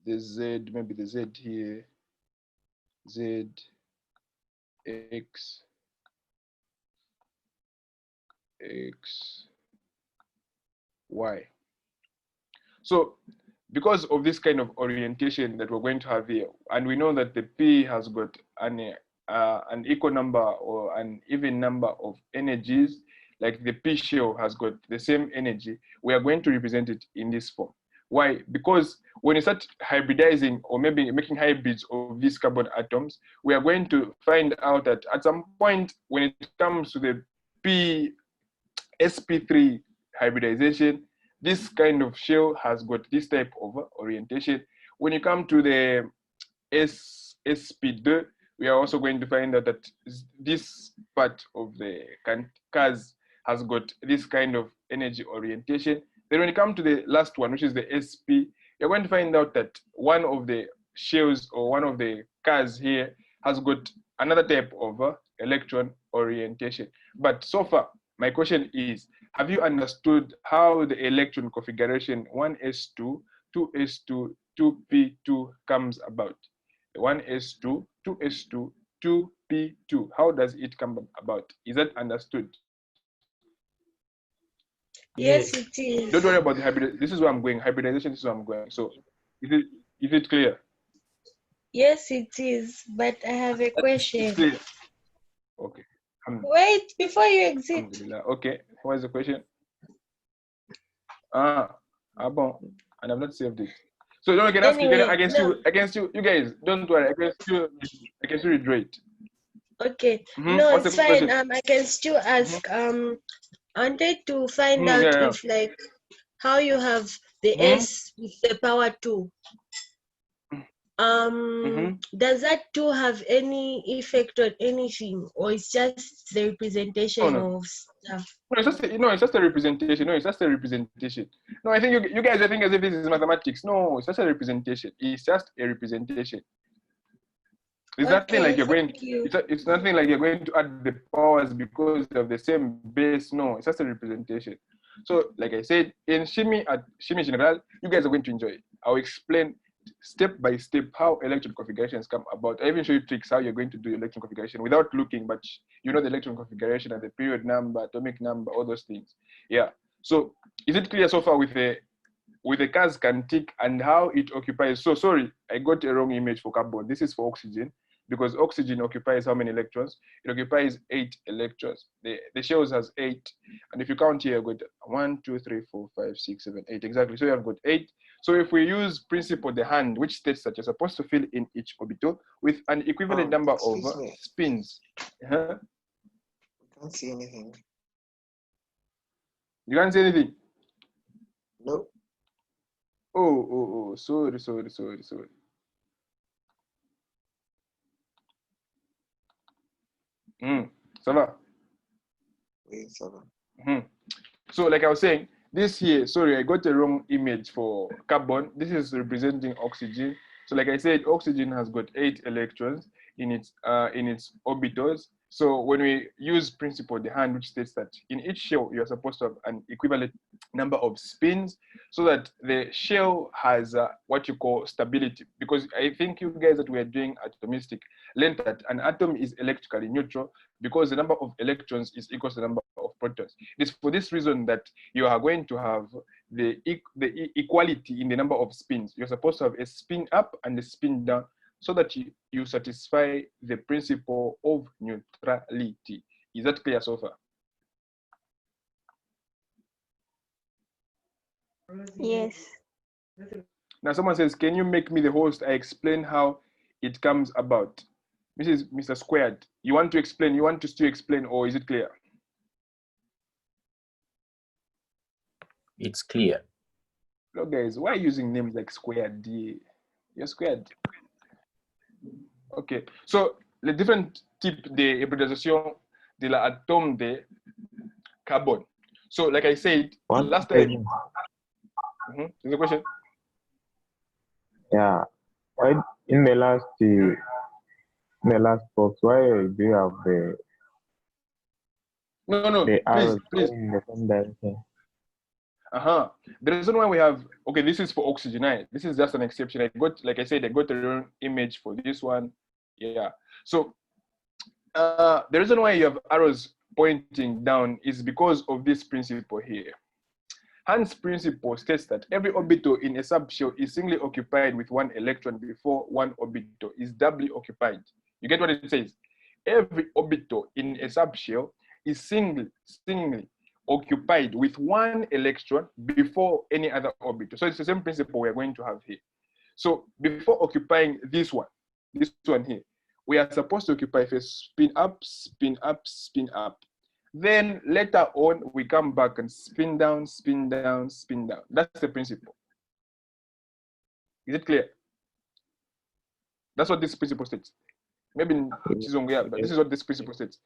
the Z, maybe the Z here, Z, X, Y. So because of this kind of orientation that we're going to have here, and we know that the P has got an equal number or an even number of energies, like the P shell has got the same energy, we are going to represent it in this form. Why? Because when you start hybridizing or maybe making hybrids of these carbon atoms, we are going to find out that at some point when it comes to the Sp3 hybridization, this kind of shell has got this type of orientation. When you come to the Sp2, we are also going to find out that this part of the CAS has got this kind of energy orientation. Then when you come to the last one, which is the Sp, you're going to find out that one of the shells or one of the CAS here has got another type of electron orientation. But so far, my question is, have you understood how the electron configuration 1s2, 2s2, 2p2 comes about? 1s2, 2s2, 2p2. How does it come about? Is that understood? Yes, it is. Don't worry about the hybrid. This is where I'm going. Hybridization, this is where I'm going. So is it clear? Yes, it is. But I have a question. Clear. Okay. Wait, before you exit. Okay, what is the question? Bon, and I've not saved it. So you can ask. Anyway, I can still. You guys, don't worry. I can still redraw it. Okay. No, What's it's the fine. question? I can still ask. I wanted to find out if, like, how you have the S with the power 2. Does that 2 have any effect on anything, or it's just the representation of stuff? No, it's just a representation. No, it's just a representation. No, I think you guys are thinking as if this is mathematics. No, it's just a representation. It's just a representation. It's nothing like you're going. It's nothing like you're going to add the powers because of the same base. No, it's just a representation. So, like I said, in Chimie General, you guys are going to enjoy it. I'll explain step by step how electron configurations come about. I even show you tricks how you're going to do electron configuration without looking, but you know the electron configuration and the period number, atomic number, all those things. Yeah. So, is it clear so far with the CAS cantic and how it occupies? So sorry, I got a wrong image for carbon. This is for oxygen. because oxygen occupies how many electrons? It occupies 8 electrons. The shells has 8, and if you count here, you've got 1, 2, 3, 4, 5, 6, 7, 8. Exactly. So you have got 8. So if we use principle the Hund, which states that you're supposed to fill in each orbital with an equivalent number of spins. I can't see anything. You can't see anything. No. Oh, sorry. Ça va? Wait, ça va. So like I was saying, this here, sorry, I got the wrong image for carbon. This is representing oxygen. So like I said, oxygen has got 8 electrons in its orbitals. So when we use principle the Hund, which states that in each shell you're supposed to have an equivalent number of spins, so that the shell has what you call stability. Because I think you guys that we are doing atomistic learned that an atom is electrically neutral because the number of electrons is equal to the number of protons. It is for this reason that you are going to have the equality in the number of spins. You're supposed to have a spin up and a spin down, so that you satisfy the principle of neutrality. Is that clear so far? Yes. Now someone says, can you make me the host? I explain how it comes about. Mr. Squared, you want to explain, you want to still explain, or is it clear? It's clear. Look guys, why are you using names like Squared? You're Squared. Okay, so les different types de hybridisation de l'atome de carbone. So, like I said, last time. Is the question? Yeah. Why in the last box, why do you have the arrows in the same direction? The reason why we have, okay, this is for oxygen. This is just an exception. I got, like I said, I got the wrong image for this one. Yeah. So the reason why you have arrows pointing down is because of this principle here. Hund's principle states that every orbital in a subshell is singly occupied with 1 electron before one orbital is doubly occupied. You get what it says? Every orbital in a subshell is singly occupied with 1 electron before any other orbital. So it's the same principle we're going to have here. So before occupying this one here, we are supposed to occupy first spin up, spin up, spin up. Then later on, we come back and spin down, spin down, spin down. That's the principle. Is it clear? That's what this principle states. Maybe in Chizongo, but this is what this principle states.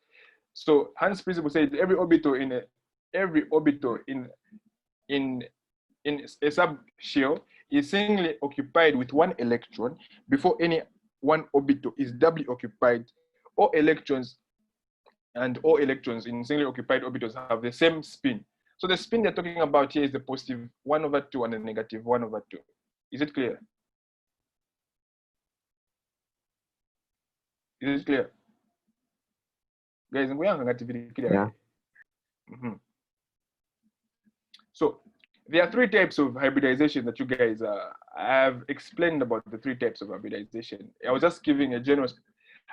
So Hund's principle says every orbital in a subshell is singly occupied with 1 electron before any one orbital is doubly occupied. All electrons in singly occupied orbitals have the same spin. So the spin they're talking about here is the positive 1/2 and the negative 1/2. Is it clear? Is it clear? Guys, Yeah. So there are 3 types of hybridization that you guys have explained about the 3 types of hybridization. I was just giving a general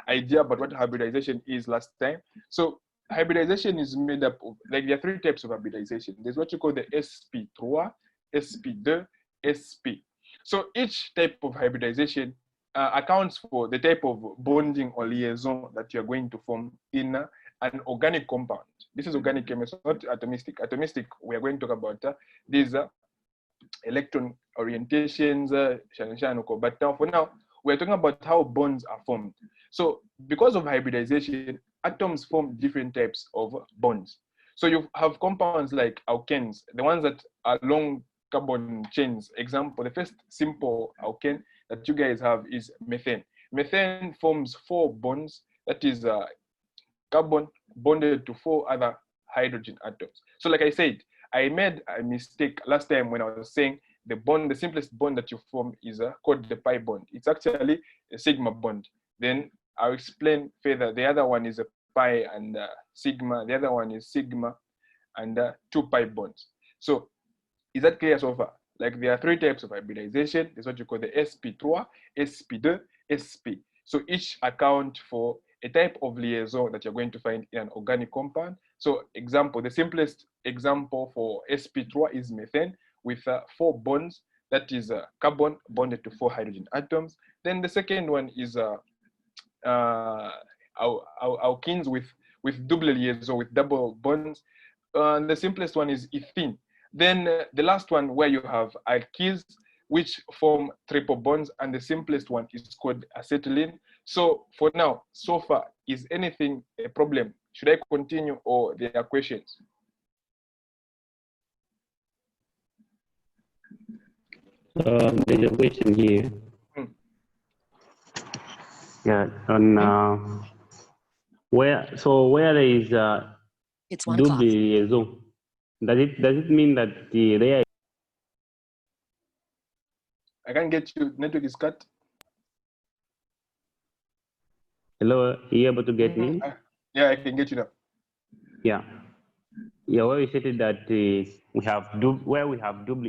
idea about what hybridization is last time. So hybridization is made up of, like, there are 3 types of hybridization. There's what you call the Sp3, Sp2, Sp. So each type of hybridization accounts for the type of bonding or liaison that you're going to form in an organic compound. This is organic chemistry, not atomistic. Atomistic, we are going to talk about these electron orientations, but now for now, we're talking about how bonds are formed. So because of hybridization, atoms form different types of bonds. So you have compounds like alkanes, the ones that are long carbon chains. Example, the first simple alkane that you guys have is methane. Methane forms 4 bonds, that is carbon bonded to 4 other hydrogen atoms. So like I said, I made a mistake last time when I was saying the simplest bond that you form is called the pi bond. It's actually a sigma bond. Then I'll explain further. The other one is a pi and sigma. The other one is sigma and 2 pi bonds. So is that clear so far? Like there are 3 types of hybridization. There's what you call the Sp3, Sp2, Sp. So each account for a type of liaison that you're going to find in an organic compound. So example, the simplest example for sp3 is methane with 4 bonds. That is carbon bonded to 4 hydrogen atoms. Then the second one is alkenes with double liaison, with double bonds. The simplest one is ethene. Then the last one where you have alkenes, which form triple bonds, and the simplest one is called acetylene. So for now, so far, is anything a problem? Should I continue or there are questions? There's a question here. Yeah, on where there is It's 1 double o'clock. liaison, does it mean that there? I can't get you. Network is cut. Hello, are you able to get me? Yeah, I can get you now. Yeah. Yeah, where we stated that we have double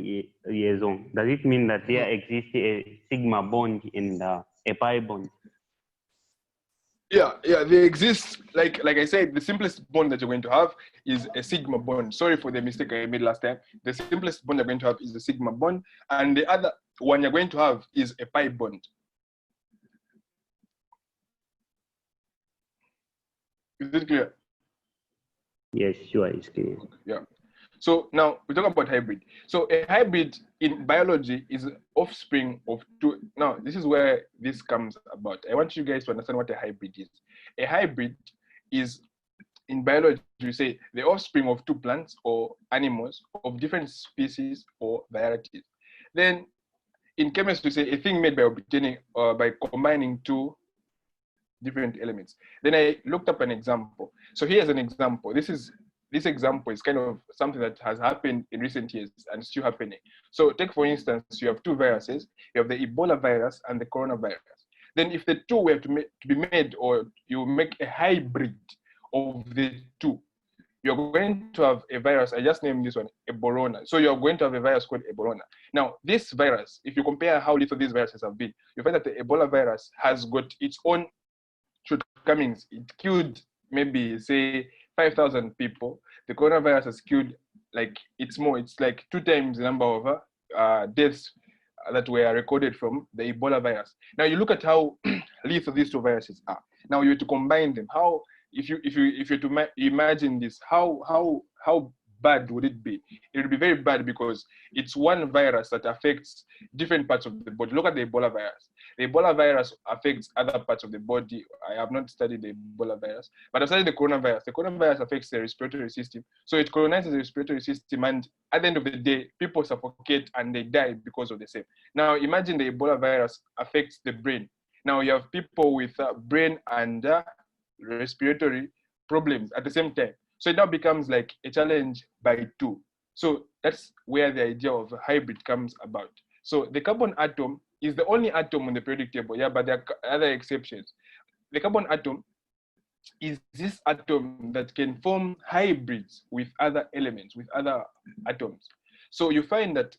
liaison, does it mean that there exists a sigma bond and a pi bond? Yeah, they exist. Like I said, the simplest bond that you're going to have is a sigma bond. Sorry for the mistake I made last time. The simplest bond you're going to have is a sigma bond, and the other one you're going to have is a pi bond. Is it clear? Yes, sure, it's clear. Yeah. So now we talk about hybrid. So a hybrid in biology is offspring of two. Now this is where this comes about. I want you guys to understand what a hybrid is. A hybrid is, in biology, we say the offspring of two plants or animals of different species or varieties. Then in chemistry, we say a thing made by obtaining or by combining two different elements. Then I looked up an example. So here's an example. This example is kind of something that has happened in recent years and still happening. So take, for instance, you have two viruses. You have the Ebola virus and the coronavirus. Then if the two were to be made, or you make a hybrid of the two, you're going to have a virus. I just named this one Ebola. So you're going to have a virus called Ebola. Now, this virus, if you compare how little these viruses have been, you find that the Ebola virus has got its own shortcomings. It killed maybe, say, 5,000 people. The coronavirus has killed, like, it's like 2 times the number of deaths that were recorded from the Ebola virus. Now you look at how lethal these two viruses are. Now you have to combine them. How, if you to imagine this, how bad would it be? It would be very bad because it's one virus that affects different parts of the body. Look at the Ebola virus. The Ebola virus affects other parts of the body. I have not studied the Ebola virus, but I've studied the coronavirus. The coronavirus affects the respiratory system. So it colonizes the respiratory system, and at the end of the day, people suffocate and they die because of the same. Now imagine the Ebola virus affects the brain. Now you have people with brain and respiratory problems at the same time. So it now becomes like a challenge by 2. So that's where the idea of hybrid comes about. So the carbon atom is the only atom on the periodic table, yeah, but there are other exceptions. The carbon atom is this atom that can form hybrids with other elements, with other atoms. So you find that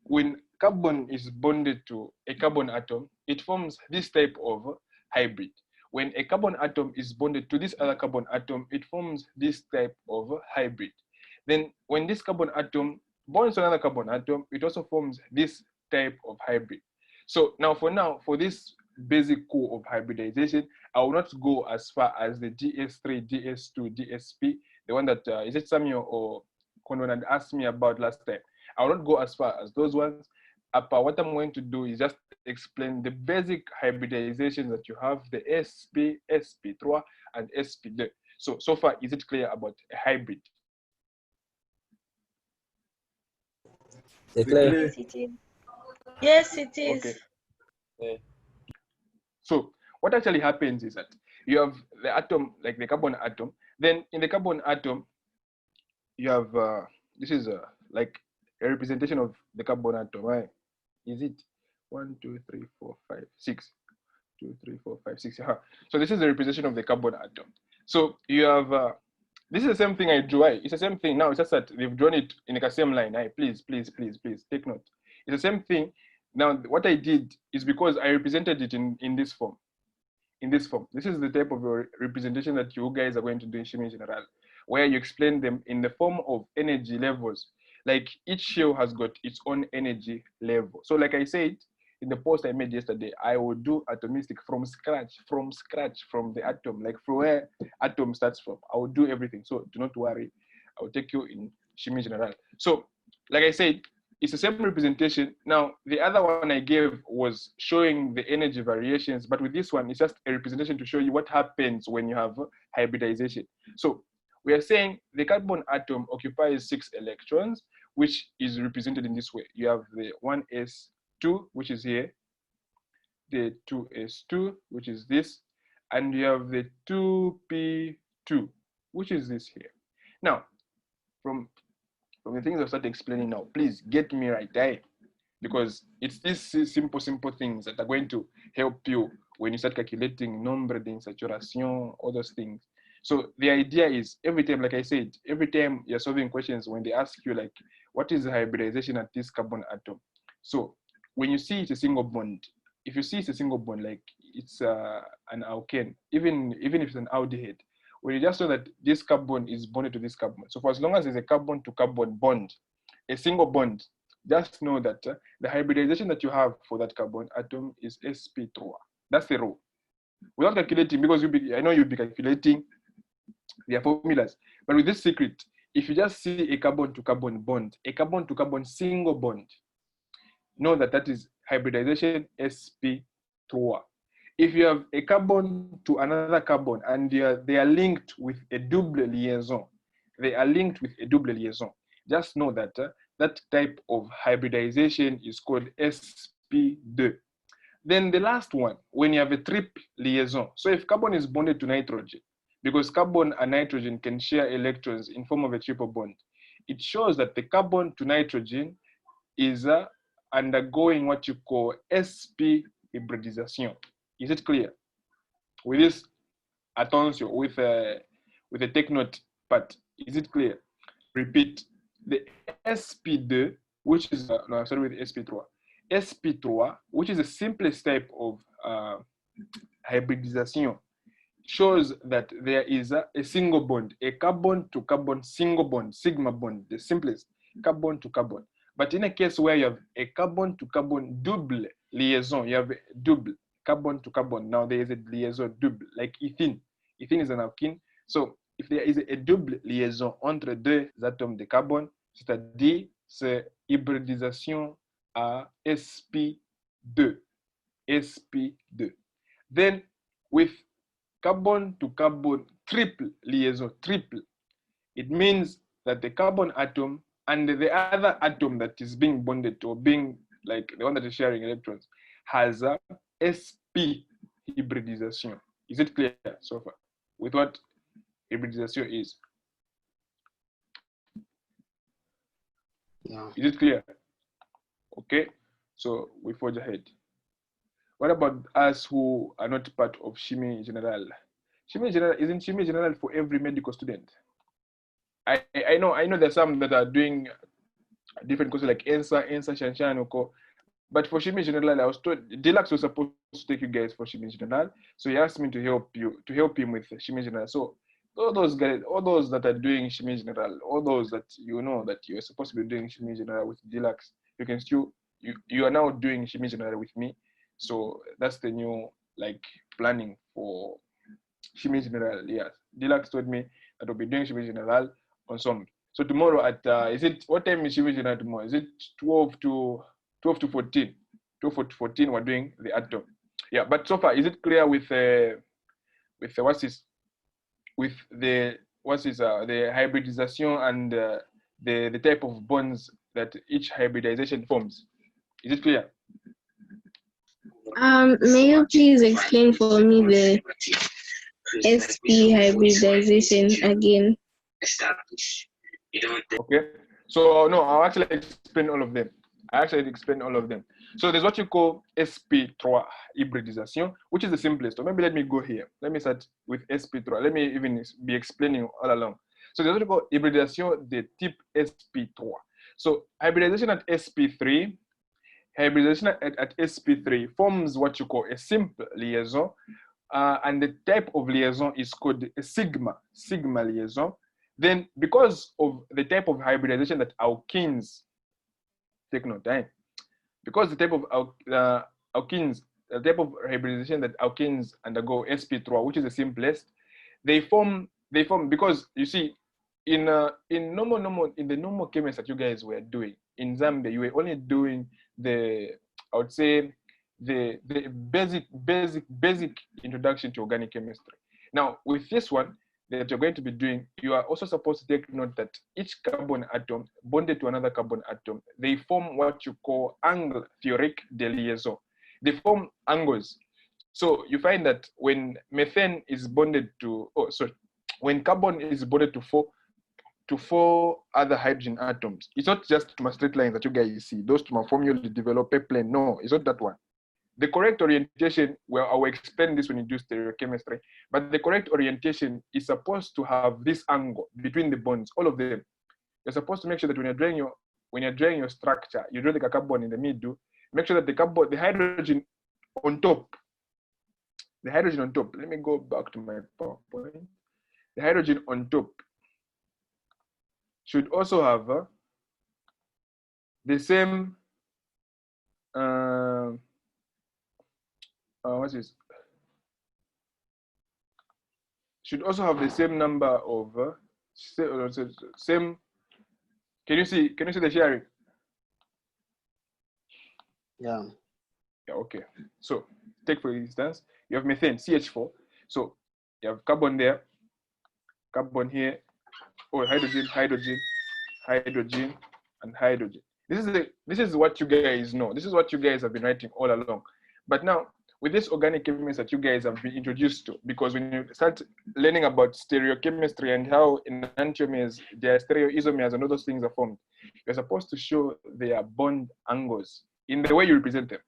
when carbon is bonded to a carbon atom, it forms this type of hybrid. When a carbon atom is bonded to this other carbon atom, it forms this type of hybrid. Then when this carbon atom bonds to another carbon atom, it also forms this type of hybrid. So now, for this basic core of hybridization, I will not go as far as the DS3, DS2, DSP, the one that, is it Samuel or Konon had asked me about last time? I will not go as far as those ones. What I'm going to do is just explain the basic hybridization that you have, the SP, SP3, and SP2. So far, is it clear about a hybrid? Yes, it is. Yes, it is. Okay. So what actually happens is that you have the atom, like the carbon atom. Then in the carbon atom, you have, this is like a representation of the carbon atom, right? Is it 1, 2, 3, 4, 5, 6? 2, 3, 4, 5, 6. So this is the representation of the carbon atom. So you have, this is the same thing I drew. It's the same thing now. It's just that they've drawn it in the same line. Please take note. It's the same thing. Now what I did is because I represented it in this form. in this form. This is the type of representation that you guys are going to do in Chimie General, where you explain them in the form of energy levels. Like each shell has got its own energy level. So like I said, in the post I made yesterday, I will do atomistic from scratch, from the atom, like from where atom starts from. I will do everything. So do not worry. I will take you in Chimie General. So like I said, it's the same representation. Now, the other one I gave was showing the energy variations, but with this one, it's just a representation to show you what happens when you have hybridization. So we are saying the carbon atom occupies 6 electrons, which is represented in this way. You have the 1s2, which is here, the 2s2, which is this, and you have the 2p2, which is this here. Now, from the things I've started explaining now, please get me right there, because it's these simple things that are going to help you when you start calculating nombre d'insaturation, all those things. So the idea is every time, like I said, every time you're solving questions, when they ask you like, what is the hybridization at this carbon atom? So when you see it's a single bond, if you see it's a single bond, like it's an alkane, even if it's an aldehyde, when you just know that this carbon is bonded to this carbon. So for as long as there's a carbon to carbon bond, a single bond, just know that the hybridization that you have for that carbon atom is Sp3. That's the rule. Without calculating, because I know you'll be calculating their formulas, but with this secret, if you just see a carbon to carbon bond, a carbon to carbon single bond, know that that is hybridization Sp3. If you have a carbon to another carbon and they are linked with a double liaison, just know that that type of hybridization is called Sp2. Then the last one, when you have a triple liaison, so if carbon is bonded to nitrogen, because carbon and nitrogen can share electrons in form of a triple bond, it shows that the carbon to nitrogen is undergoing what you call sp hybridization. Is it clear? With this attention, with a take note part, is it clear? Repeat. The Sp2, which is no, I'm sorry, with Sp3. Sp3, which is the simplest type of hybridization, shows that there is a single bond, a carbon to carbon single bond, sigma bond, the simplest carbon to carbon. But in a case where you have a carbon to carbon double liaison, you have a double carbon to carbon. Now there is a liaison double, like ethene. Ethene is an alkene. So if there is a double liaison entre deux atomes de carbone, c'est-à-dire c'est hybridisation à Sp2. Sp2. Then with carbon to carbon triple liaison, triple, it means that the carbon atom and the other atom that is being bonded to, or being like the one that is sharing electrons, has a Sp hybridization. Is it clear so far with what hybridization is? Yeah. Is it clear? Okay, so we forge ahead. What about us who are not part of Chimie General? Chimie General isn't Chimie General for every medical student. I know there's some that are doing different courses like ENSA, Shanshan, but for Chimie General, I was told Deluxe was supposed to take you guys for Chimie General, so he asked me to help him with Chimie General. So all those guys, all those that are doing Chimie General, all those that you know that you're supposed to be doing Chimie General with Deluxe, you can still you are now doing Chimie General with me. So that's the new like planning for Chimie General. Yes, Deluxe told me that we'll be doing Chimie General ensemble. So tomorrow at is it what time is Chimie General tomorrow? Is it 12 to 14? 12 to 14 we're doing the atom. Yeah, but so far is it clear with the hybridization and the type of bonds that each hybridization forms? Is it clear? May you please explain for me the sp hybridization again? Okay, so no, I'll actually explain all of them. So there's what you call Sp3 hybridization, which is the simplest. Or maybe let me go here. Let me start with Sp3. Let me even be explaining all along. So there's what you call hybridization de type Sp3. So hybridization at Sp3, hybridization at Sp3 forms what you call a simple liaison and the type of liaison is called a sigma liaison. Then because of the type of hybridization that alkenes, take note, because the type of alkenes, the type of hybridization that alkenes undergo sp3, which is the simplest, they form because you see in the normal chemistry that you guys were doing in Zambia, you were only doing the, I would say, the basic introduction to organic chemistry. Now with this one that you're going to be doing, you are also supposed to take note that each carbon atom bonded to another carbon atom, they form what you call angle theorique de liaison. They form angles. So you find that when methane is bonded to, when carbon is bonded to four other hydrogen atoms, it's not just to my straight lines that you guys see, those to my formula develop a plane. No, it's not that one. The correct orientation, well, I will explain this when you do stereochemistry, but the correct orientation is supposed to have this angle between the bonds, all of them. You're supposed to make sure that when you're drawing your structure, you draw the carbon in the middle, make sure that the hydrogen on top, let me go back to my PowerPoint. The hydrogen on top should also have the same, what's this? Should also have the same number of same. Can you see the sharing? Yeah. Yeah. Okay. So take for instance, you have methane, CH4. So you have carbon there, carbon here, hydrogen, and hydrogen. This is what you guys know. This is what you guys have been writing all along. But now, with this organic chemistry that you guys have been introduced to, because when you start learning about stereochemistry and how enantiomers, their stereoisomers and all those things are formed, you're supposed to show their bond angles in the way you represent them.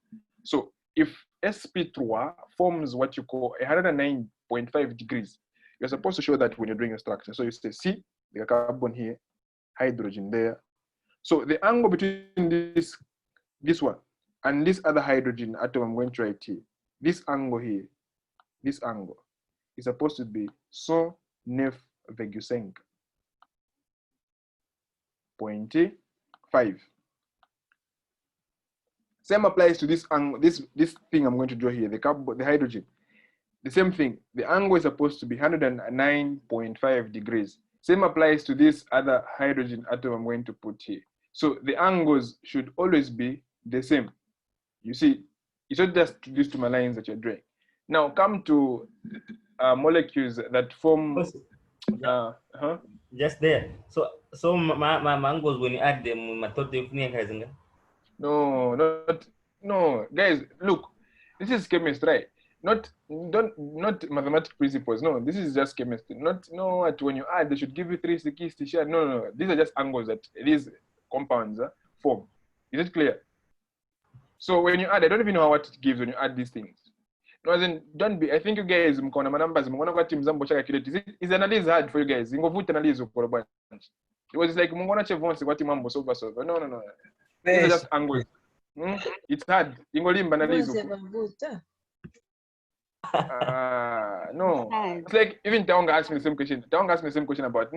So if sp3 forms what you call 109.5 degrees, you're supposed to show that when you're doing a structure. So you say C, the carbon here, hydrogen there. So the angle between this one and this other hydrogen atom I'm going to write here, this angle here, this angle is supposed to be 109.5. Same applies to this angle, this thing I'm going to draw here, the hydrogen. The same thing, the angle is supposed to be 109.5 degrees. Same applies to this other hydrogen atom I'm going to put here. So the angles should always be the same. You see, it's not just these two lines that you're drawing. Now come to molecules that form. Just there. So my angles when you add them, no, guys. Look, this is chemistry, right? Not mathematical principles. No, this is just chemistry. Not when you add, they should give you 360 share. No. These are just angles that these compounds form. Is it clear? So when you add, I don't even know what it gives when you add these things. No, as in, don't be. I think you guys, numbers, is analyze hard for you guys. It was like no. These are just angles. It's hard. No. It's like even Taonga asked me the same question. Taonga asked me the same question about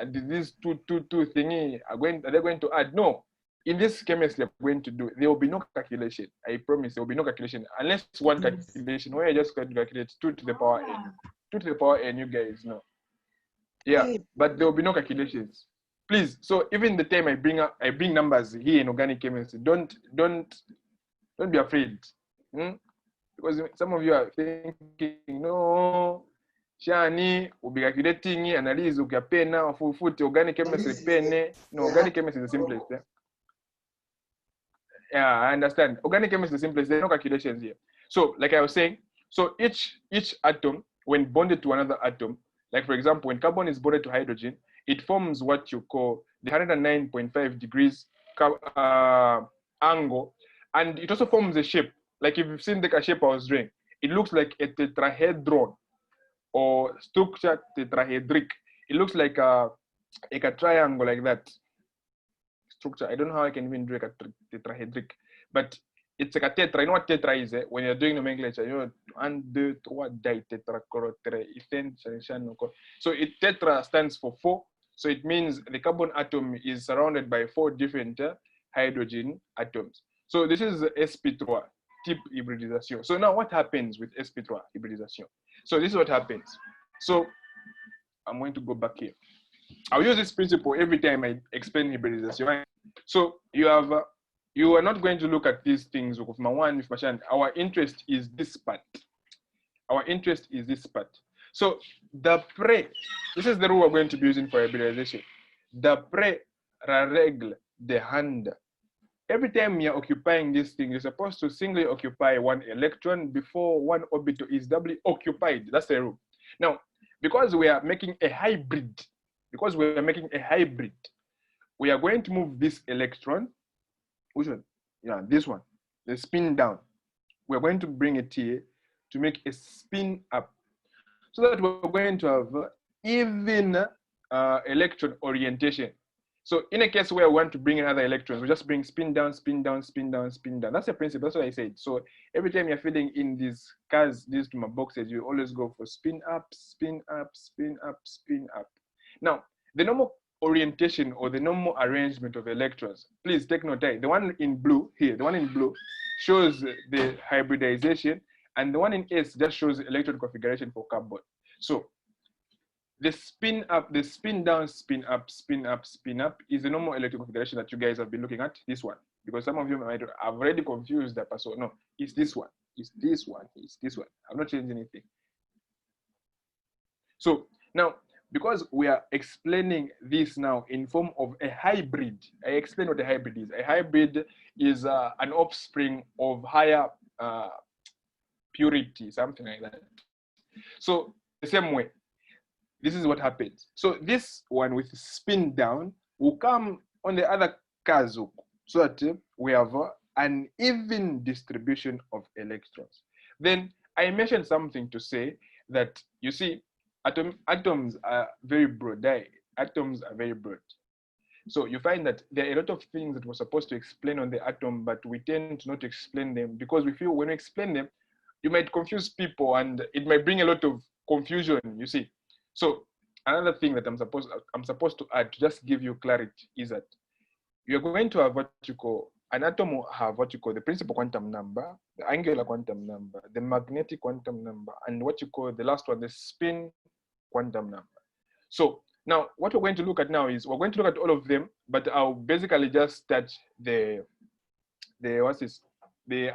these two thingy are they going to add? No. In this chemistry we're going to do, there will be no calculation. I promise there will be no calculation unless one calculation where I just going to calculate 2 to the power n. 2 to the power n, you guys know. Yeah, but there will be no calculations. Please. So even the time I bring numbers here in organic chemistry, don't be afraid. Because some of you are thinking, no, Shani will be calculating analyze ukapena fufuti organic chemistry pene. No, organic chemistry is the simplest. Yeah, I understand. Organic chemistry is the simplest. There are no calculations here. So, like I was saying, so each atom, when bonded to another atom, like for example, when carbon is bonded to hydrogen, it forms what you call the 109.5 degrees angle, and it also forms a shape. Like if you've seen the shape I was drawing, it looks like a tetrahedron or structure tetrahedric. It looks like a triangle like that. Structure. I don't know how I can even draw a tetrahedric, but it's like a tetra. You know what tetra is? When you're doing nomenclature, you know, 1, 2, 3 ditetrachloroethane. So tetra stands for 4. So it means the carbon atom is surrounded by 4 different hydrogen atoms. So this is Sp3 type hybridization. So now what happens with Sp3 hybridization? So this is what happens. So I'm going to go back here. I'll use this principle every time I explain hybridization. So you are not going to look at these things with my one, with my shan. Our interest is this part. Our interest is this part. So the pre, this is the rule we're going to be using for hybridization. The pre la règle de Hund. Every time you're occupying this thing, you're supposed to singly occupy 1 electron before 1 orbital is doubly occupied. That's the rule. Now, because we are making a hybrid, we are going to move this electron. Which one? Yeah, this one. The spin down. We're going to bring it here to make a spin up, so that we're going to have even electron orientation. So in a case where we want to bring in other electrons, we just bring spin down, spin down, spin down, spin down. That's the principle. That's what I said. So every time you're filling in these cars, these to my boxes, you always go for spin up, spin up, spin up, spin up. Now, the normal orientation or the normal arrangement of electrons, please take note. The one in blue here, the one in blue shows the hybridization, and the one in S just shows electron configuration for carbon. So the spin up, the spin down, spin up, spin up, spin up is the normal electron configuration that you guys have been looking at, this one. Because some of you might have already confused that person. No, it's this one, it's this one, it's this one. I've not changed anything. So now, because we are explaining this now in form of a hybrid, I explain what a hybrid is. A hybrid is an offspring of higher purity, something like that. So the same way, this is what happens. So this one with spin down will come on the other kazu, so that we have an even distribution of electrons. Then I mentioned something to say that, you see, atoms are very broad. Atoms are very broad. So you find that there are a lot of things that we're supposed to explain on the atom, but we tend to not explain them because we feel when we explain them, you might confuse people and it might bring a lot of confusion, you see. So another thing that I'm supposed to add to just give you clarity is that you're going to have what you call, an atom will have what you call the principal quantum number, the angular quantum number, the magnetic quantum number, and what you call the last one, the spin quantum number. So now what we're going to look at now is, we're going to look at all of them, but I'll basically just touch the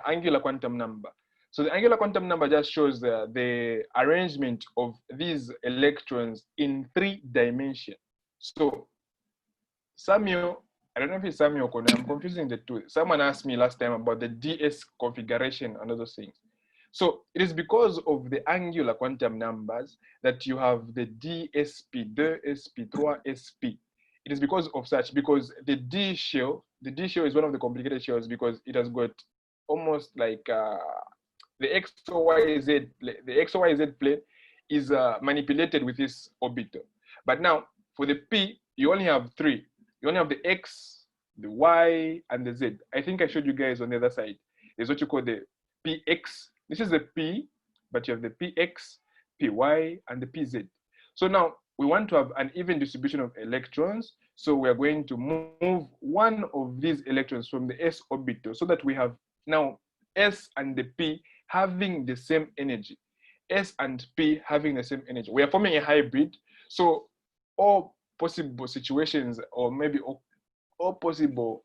angular quantum number. So the angular quantum number just shows the arrangement of these electrons in 3 dimensions. So Samuel, I don't know if it's Samuel or I'm confusing the two. Someone asked me last time about the DS configuration and other things. So it is because of the angular quantum numbers that you have the D, SP2, SP3, SP. It is because of such, because the D shell is one of the complicated shells because it has got almost like the XYZ plane is manipulated with this orbital. But now for the P, you only have 3. You only have the X, the Y, and the Z. I think I showed you guys on the other side. There's what you call the PX. This is the P, but you have the PX, PY, and the PZ. So now we want to have an even distribution of electrons. So we are going to move one of these electrons from the S orbital so that we have now S and the P having the same energy. S and P having the same energy. We are forming a hybrid. So all possible situations, or maybe all possible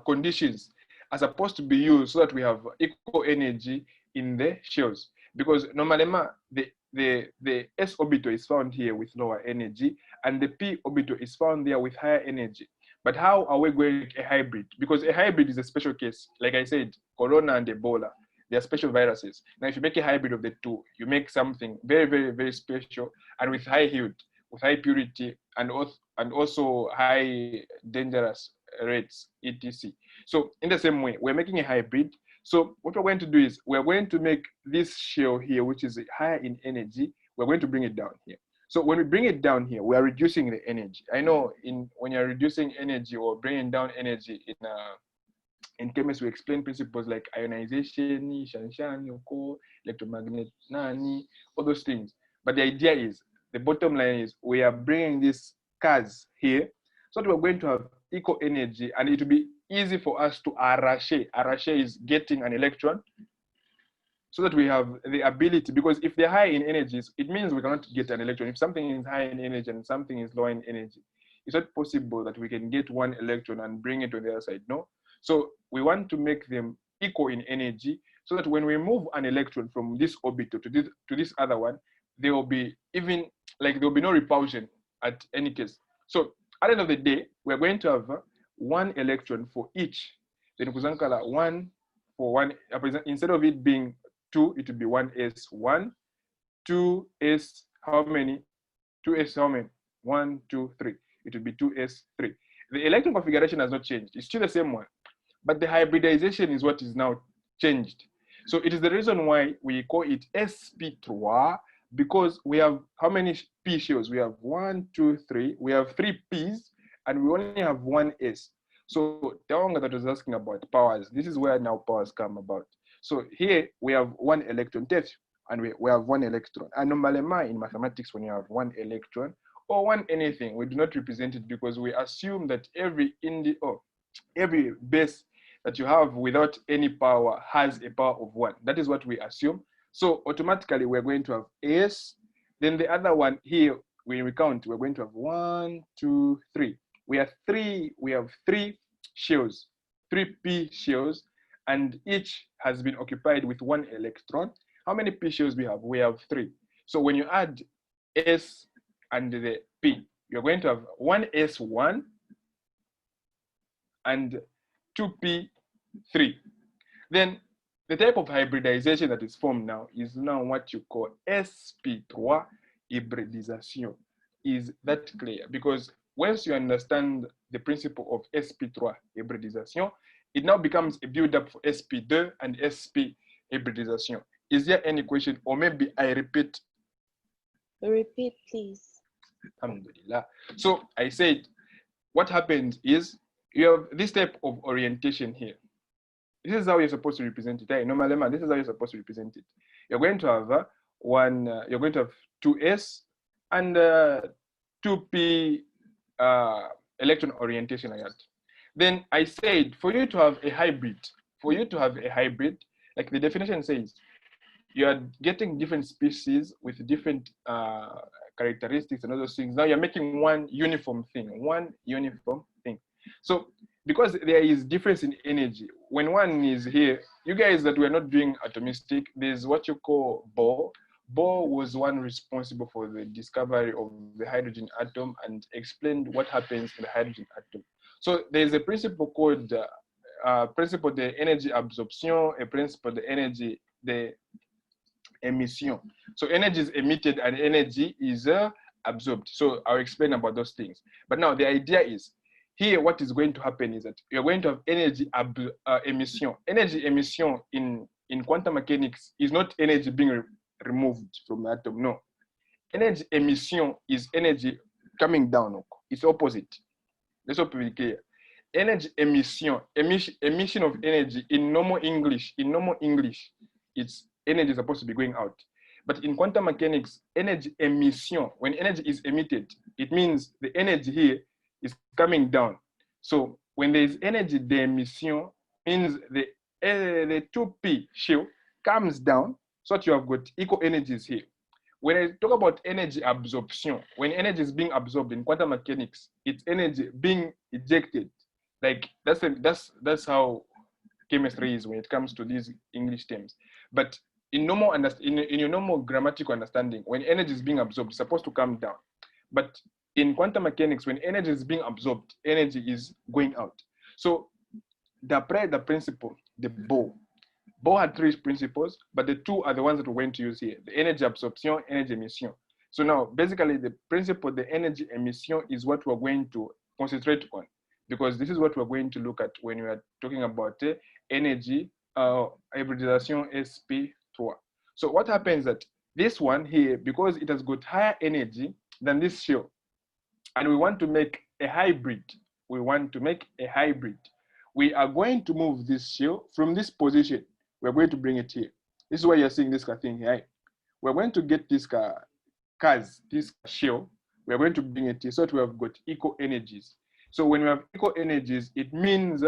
conditions, are supposed to be used so that we have equal energy in the shells. Because normally the S orbital is found here with lower energy, and the P orbital is found there with higher energy. But how are we going to make a hybrid? Because a hybrid is a special case. Like I said, Corona and Ebola, they are special viruses. Now, if you make a hybrid of the two, you make something very, very, very special and with high yield, with high purity, and also high dangerous rates, etc. So in the same way, we're making a hybrid. So what we're going to do is we're going to make this shell here, which is higher in energy, we're going to bring it down here. So when we bring it down here, we are reducing the energy. I know when you're reducing energy or bringing down energy in chemistry, we explain principles like ionization, electromagnet, all those things. But the idea is, the bottom line is, we are bringing these cars here, so that we're going to have equal energy, and it will be easy for us to arracher. Arracher is getting an electron, so that we have the ability, because if they're high in energies, it means we cannot get an electron. If something is high in energy and something is low in energy, it's not possible that we can get one electron and bring it to the other side, no? So we want to make them equal in energy, so that when we move an electron from this orbital to this other one, there will be even, like, there will be no repulsion at any case. So at the end of the day, we're going to have one electron for each. Then one for one, instead of it being 2, it will be 1s1, 2s how many? 2s how many? 1, 2, 3. It will be 2s3. The electron configuration has not changed. It's still the same one. But the hybridization is what is now changed. So it is the reason why we call it Sp3, because we have how many p shells? We have 1, 2, 3. We have 3 p's, and we only have 1 s. So the one that was asking about powers, this is where now powers come about. So here we have 1 electron, and we have 1 electron. And normally in mathematics, when you have 1 electron or 1 anything, we do not represent it, because we assume that every base that you have without any power has a power of 1. That is what we assume. So automatically we're going to have s. Then the other one here, when we count, we're going to have 1, 2, 3. We have 3 shells, 3 p shells, and each has been occupied with 1 electron. How many p shells we have? We have 3. So when you add s and the p, you're going to have 1s1 and 2p3. Then the type of hybridization that is formed now is now what you call Sp3 hybridization. Is that clear? Because once you understand the principle of Sp3 hybridization, it now becomes a build-up for Sp2 and Sp hybridization. Is there any question, or maybe I repeat? Repeat, please. Alhamdulillah. So I said, what happens is you have this type of orientation here. This is how you're supposed to represent it. Normally, this is how you're supposed to represent it. You're going to have you're going to have 2s and 2p electron orientation like that. Then I said, for you to have a hybrid, like the definition says, you are getting different species with different characteristics and other things. Now you're making one uniform thing. So because there is difference in energy, when one is here, you guys that were not doing atomistic, there's what you call Bohr. Bohr was one responsible for the discovery of the hydrogen atom and explained what happens in the hydrogen atom. So there's a principle called principle de energy absorption, a principle de energy de emission. So energy is emitted and energy is absorbed. So I'll explain about those things. But now the idea is, here what is going to happen is that you're going to have energy emission. Energy emission in quantum mechanics is not energy being removed from the atom, no. Energy emission is energy coming down. It's opposite. Let's hope we're clear. Energy emission of energy in normal English, it's energy is supposed to be going out. But in quantum mechanics, energy emission, when energy is emitted, it means the energy here is coming down. So when there is energy de-emission, means the 2p shell comes down, so that you have got equal energies here. When I talk about energy absorption, when energy is being absorbed in quantum mechanics, it's energy being ejected. Like that's how chemistry is when it comes to these English terms. But in normal in your normal grammatical understanding, when energy is being absorbed, it's supposed to come down. But in quantum mechanics, when energy is being absorbed, energy is going out. So the principle, the Bohr had 3 principles, but the 2 are the ones that we're going to use here: the energy absorption, energy emission. So now, basically, the principle, the energy emission, is what we're going to concentrate on, because this is what we're going to look at when we are talking about energy hybridization Sp3. So what happens that this one here, because it has got higher energy than this shell, and we want to make a hybrid. we are going to move this shell from this position. We're going to bring it here. This is why you're seeing this thing here. We're going to get this this shell. We're going to bring it here so that we have got equal energies. So when we have equal energies, it means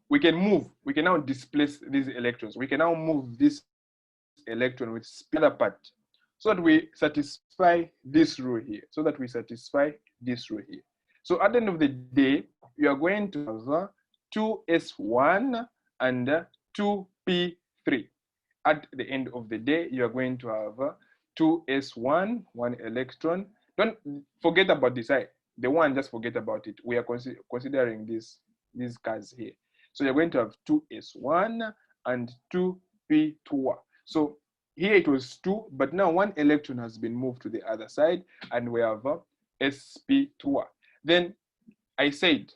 we can move. We can now displace these electrons. We can now move this electron with the other part so that we satisfy this row here. So that we satisfy this row here. So at the end of the day, you are going to have 2s1 and 2p3. At the end of the day, you are going to have 2s1, 1 electron. Don't forget about this side. The one, just forget about it. We are considering these cards here. So you're going to have 2s1 and 2p2. So here it was 2, but now 1 electron has been moved to the other side, and we have sp2. Then I said,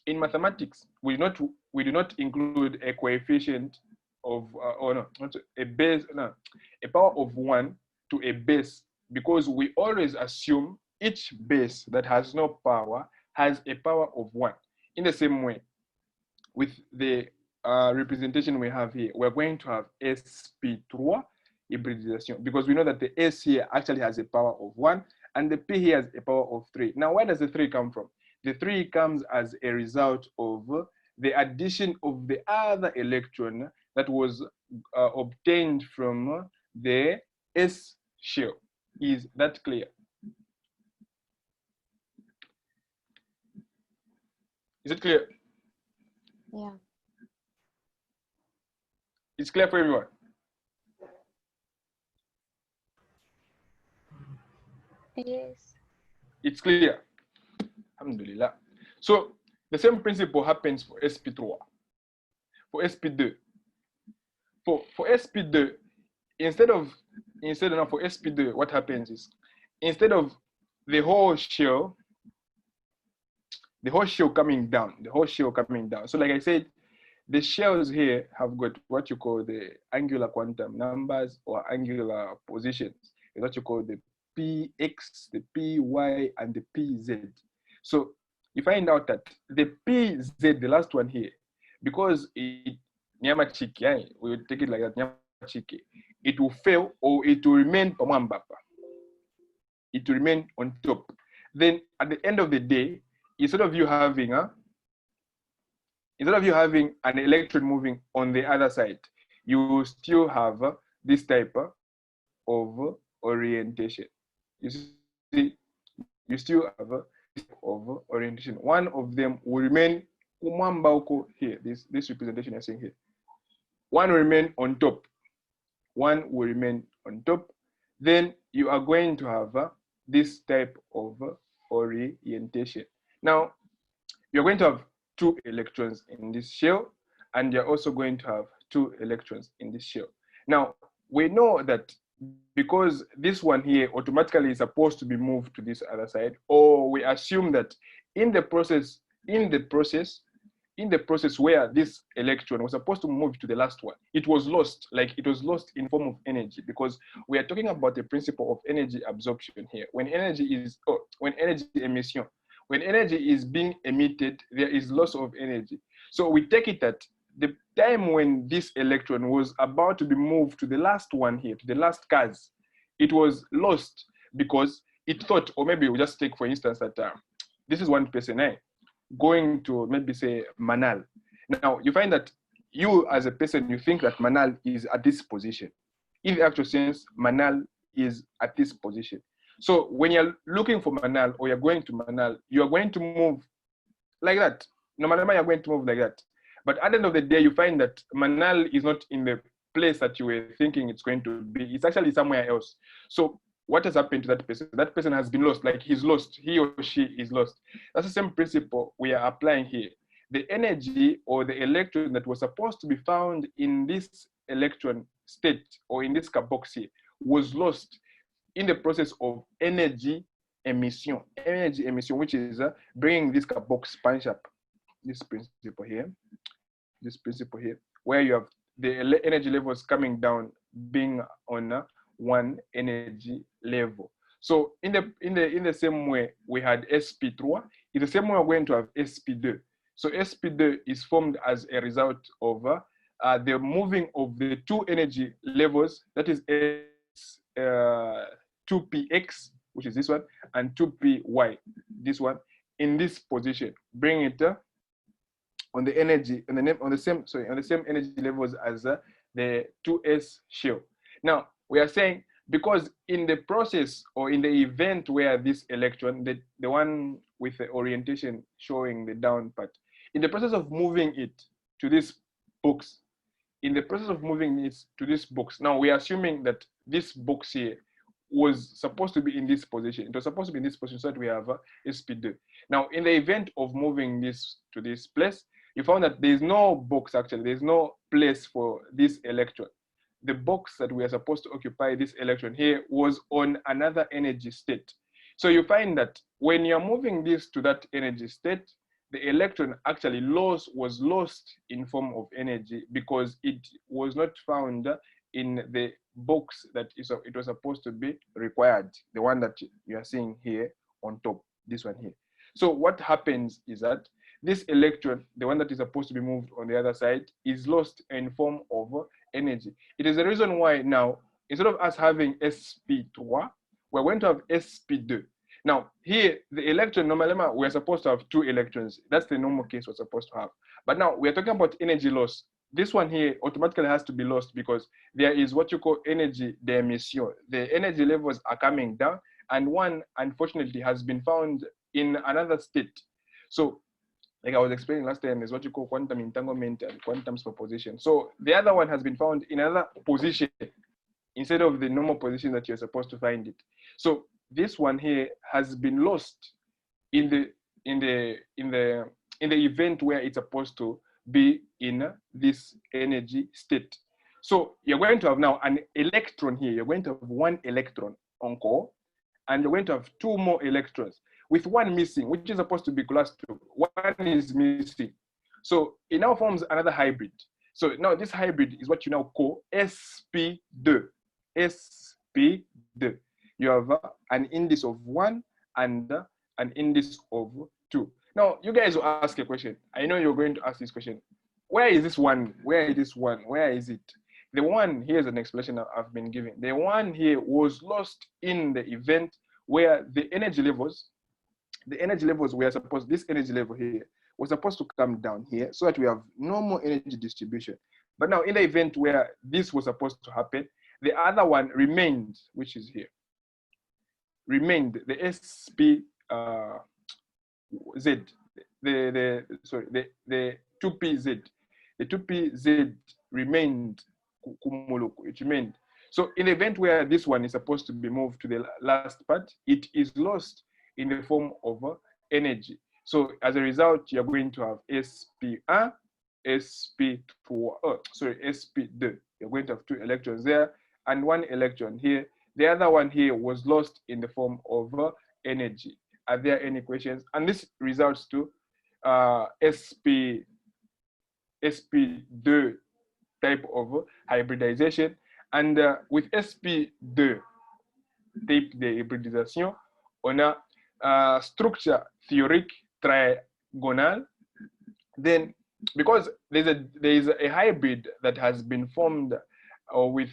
in mathematics, we do not include a coefficient of a power of 1 to a base, because we always assume each base that has no power has a power of 1. In the same way, with the representation we have here, we're going to have sp3 hybridization, because we know that the S here actually has a power of 1 and the P here has a power of 3. Now, where does the 3 come from? The 3 comes as a result of the addition of the other electron that was obtained from the S shell. Is that clear? Is it clear? Yeah. It's clear for everyone? Yes. It's clear. Alhamdulillah. So the same principle happens for sp3, for sp2. For sp2, instead of for sp2, what happens is, instead of the whole shell coming down, So like I said, the shells here have got what you call the angular quantum numbers or angular positions, what you call the px, the py, and the pz. So you find out that the pz, the last one here, because it nyamachiki, we will take it like that, nyamachiki, it will fail or it will remain pamambapa. It will remain on top. Then at the end of the day, instead of you having an electron moving on the other side, you still have this type of orientation. You see, you still have a of orientation. One of them will remain here. This representation you're seeing here. One will remain on top. One will remain on top. Then you are going to have this type of orientation. Now, you're going to have 2 electrons in this shell, and you're also going to have 2 electrons in this shell. Now, we know that because this one here automatically is supposed to be moved to this other side, or we assume that in the process where this electron was supposed to move to the last one, it was lost, like it was lost in form of energy, because we are talking about the principle of energy absorption here. When energy is being emitted, there is loss of energy. So we take it that the time when this electron was about to be moved to the last one here, to the last cars, it was lost because it thought, or maybe we just take for instance that this is one person going to maybe say Manal. Now you find that you as a person, you think that Manal is at this position. In the actual sense, Manal is at this position. So when you're looking for Manal or you're going to Manal, you're going to move like that. No matter what, you're going to move like that. But at the end of the day, you find that Manal is not in the place that you were thinking it's going to be. It's actually somewhere else. So what has happened to that person? That person has been lost, like he's lost. He or she is lost. That's the same principle we are applying here. The energy or the electron that was supposed to be found in this electron state or in this box here was lost in the process of energy emission. Energy emission, which is bringing this box punch up. This principle here, where you have the energy levels coming down, being on one energy level. So in the same way we had sp3, in the same way we're going to have sp2. So Sp2 is formed as a result of the moving of the two energy levels, that is 2px, which is this one, and 2py, this one, in this position. Bring it on the energy, on the same energy levels as the 2s shell. Now we are saying, because in the process or in the event where this electron, the one with the orientation showing the down part, in the process of moving it to this box, now we are assuming that this box here was supposed to be in this position. It was supposed to be in this position so that we have Sp2. Now, in the event of moving this to this place, you found that there is no box actually, there is no place for this electron. The box that we are supposed to occupy this electron here was on another energy state. So you find that when you're moving this to that energy state, the electron actually was lost in form of energy because it was not found in the box that it was supposed to be required, the one that you are seeing here on top, this one here. So what happens is that this electron, the one that is supposed to be moved on the other side, is lost in form of energy. It is the reason why now, instead of us having Sp3, we're going to have Sp2. Now here, the electron, normally we're supposed to have 2 electrons. That's the normal case we're supposed to have. But now we're talking about energy loss. This one here automatically has to be lost because there is what you call energy d'émission. The energy levels are coming down, and one unfortunately has been found in another state. So like I was explaining last time, is what you call quantum entanglement and quantum superposition. So the other one has been found in another position instead of the normal position that you're supposed to find it. So this one here has been lost in the event where it's supposed to be in this energy state. So you're going to have now an electron here. You're going to have 1 electron on core, and you're going to have 2 more electrons, with 1 missing, which is supposed to be class 2. 1 is missing. So it now forms another hybrid. So now this hybrid is what you now call Sp2. Sp2. You have an index of 1 and an index of 2. Now, you guys will ask a question. I know you're going to ask this question. Where is this 1? Where is this 1? Where is it? The 1, here's an explanation I've been giving. The 1 here was lost in the event where the energy levels were supposed, this energy level here was supposed to come down here so that we have normal energy distribution. But now in the event where this was supposed to happen, the other one remained, which is here. Remained the Sp Z, the 2pz, the 2pz remained. It remained. So in the event where this one is supposed to be moved to the last part, it is lost in the form of energy. So as a result, you're going to have Sp1, Sp2, Sp2. You're going to have 2 electrons there and 1 electron here. The other one here was lost in the form of energy. Are there any questions? And this results to Sp2 type of hybridization. And with Sp2 type de hybridisation, on a structure théorique trigonal. Then, because there is a hybrid that has been formed with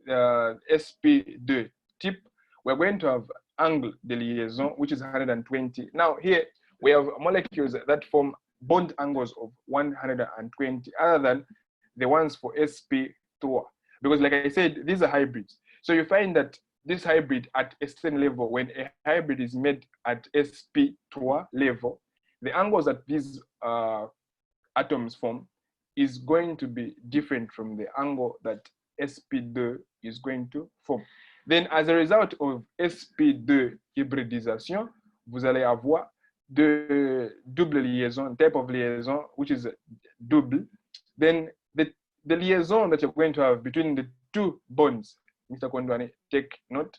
Sp2 type, we're going to have angle de liaison, which is 120. Now here we have molecules that form bond angles of 120, other than the ones for Sp3. Because like I said, these are hybrids. So you find that this hybrid at a certain level, when a hybrid is made at Sp3 level, the angles that these atoms form is going to be different from the angle that Sp2 is going to form. Then, as a result of Sp2 hybridisation, vous allez avoir the double liaison, type of liaison, which is double. Then the liaison that you're going to have between the 2 bonds, Mr. Kondwane, take note.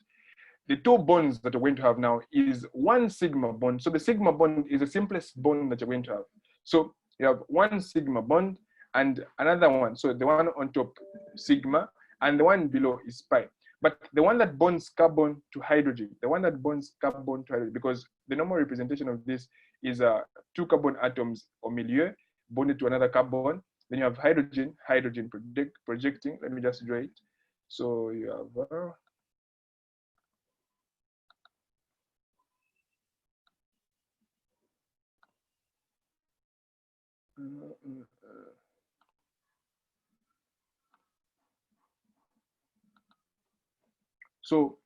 The 2 bonds that you're going to have now is 1 sigma bond. So the sigma bond is the simplest bond that you're going to have. So you have 1 sigma bond and another one. So the one on top, sigma, and the one below is pi. But the one that bonds carbon to hydrogen, because the normal representation of this is 2 carbon atoms au milieu bonded to another carbon. Then you have hydrogen projecting. Let me just draw it. So you have so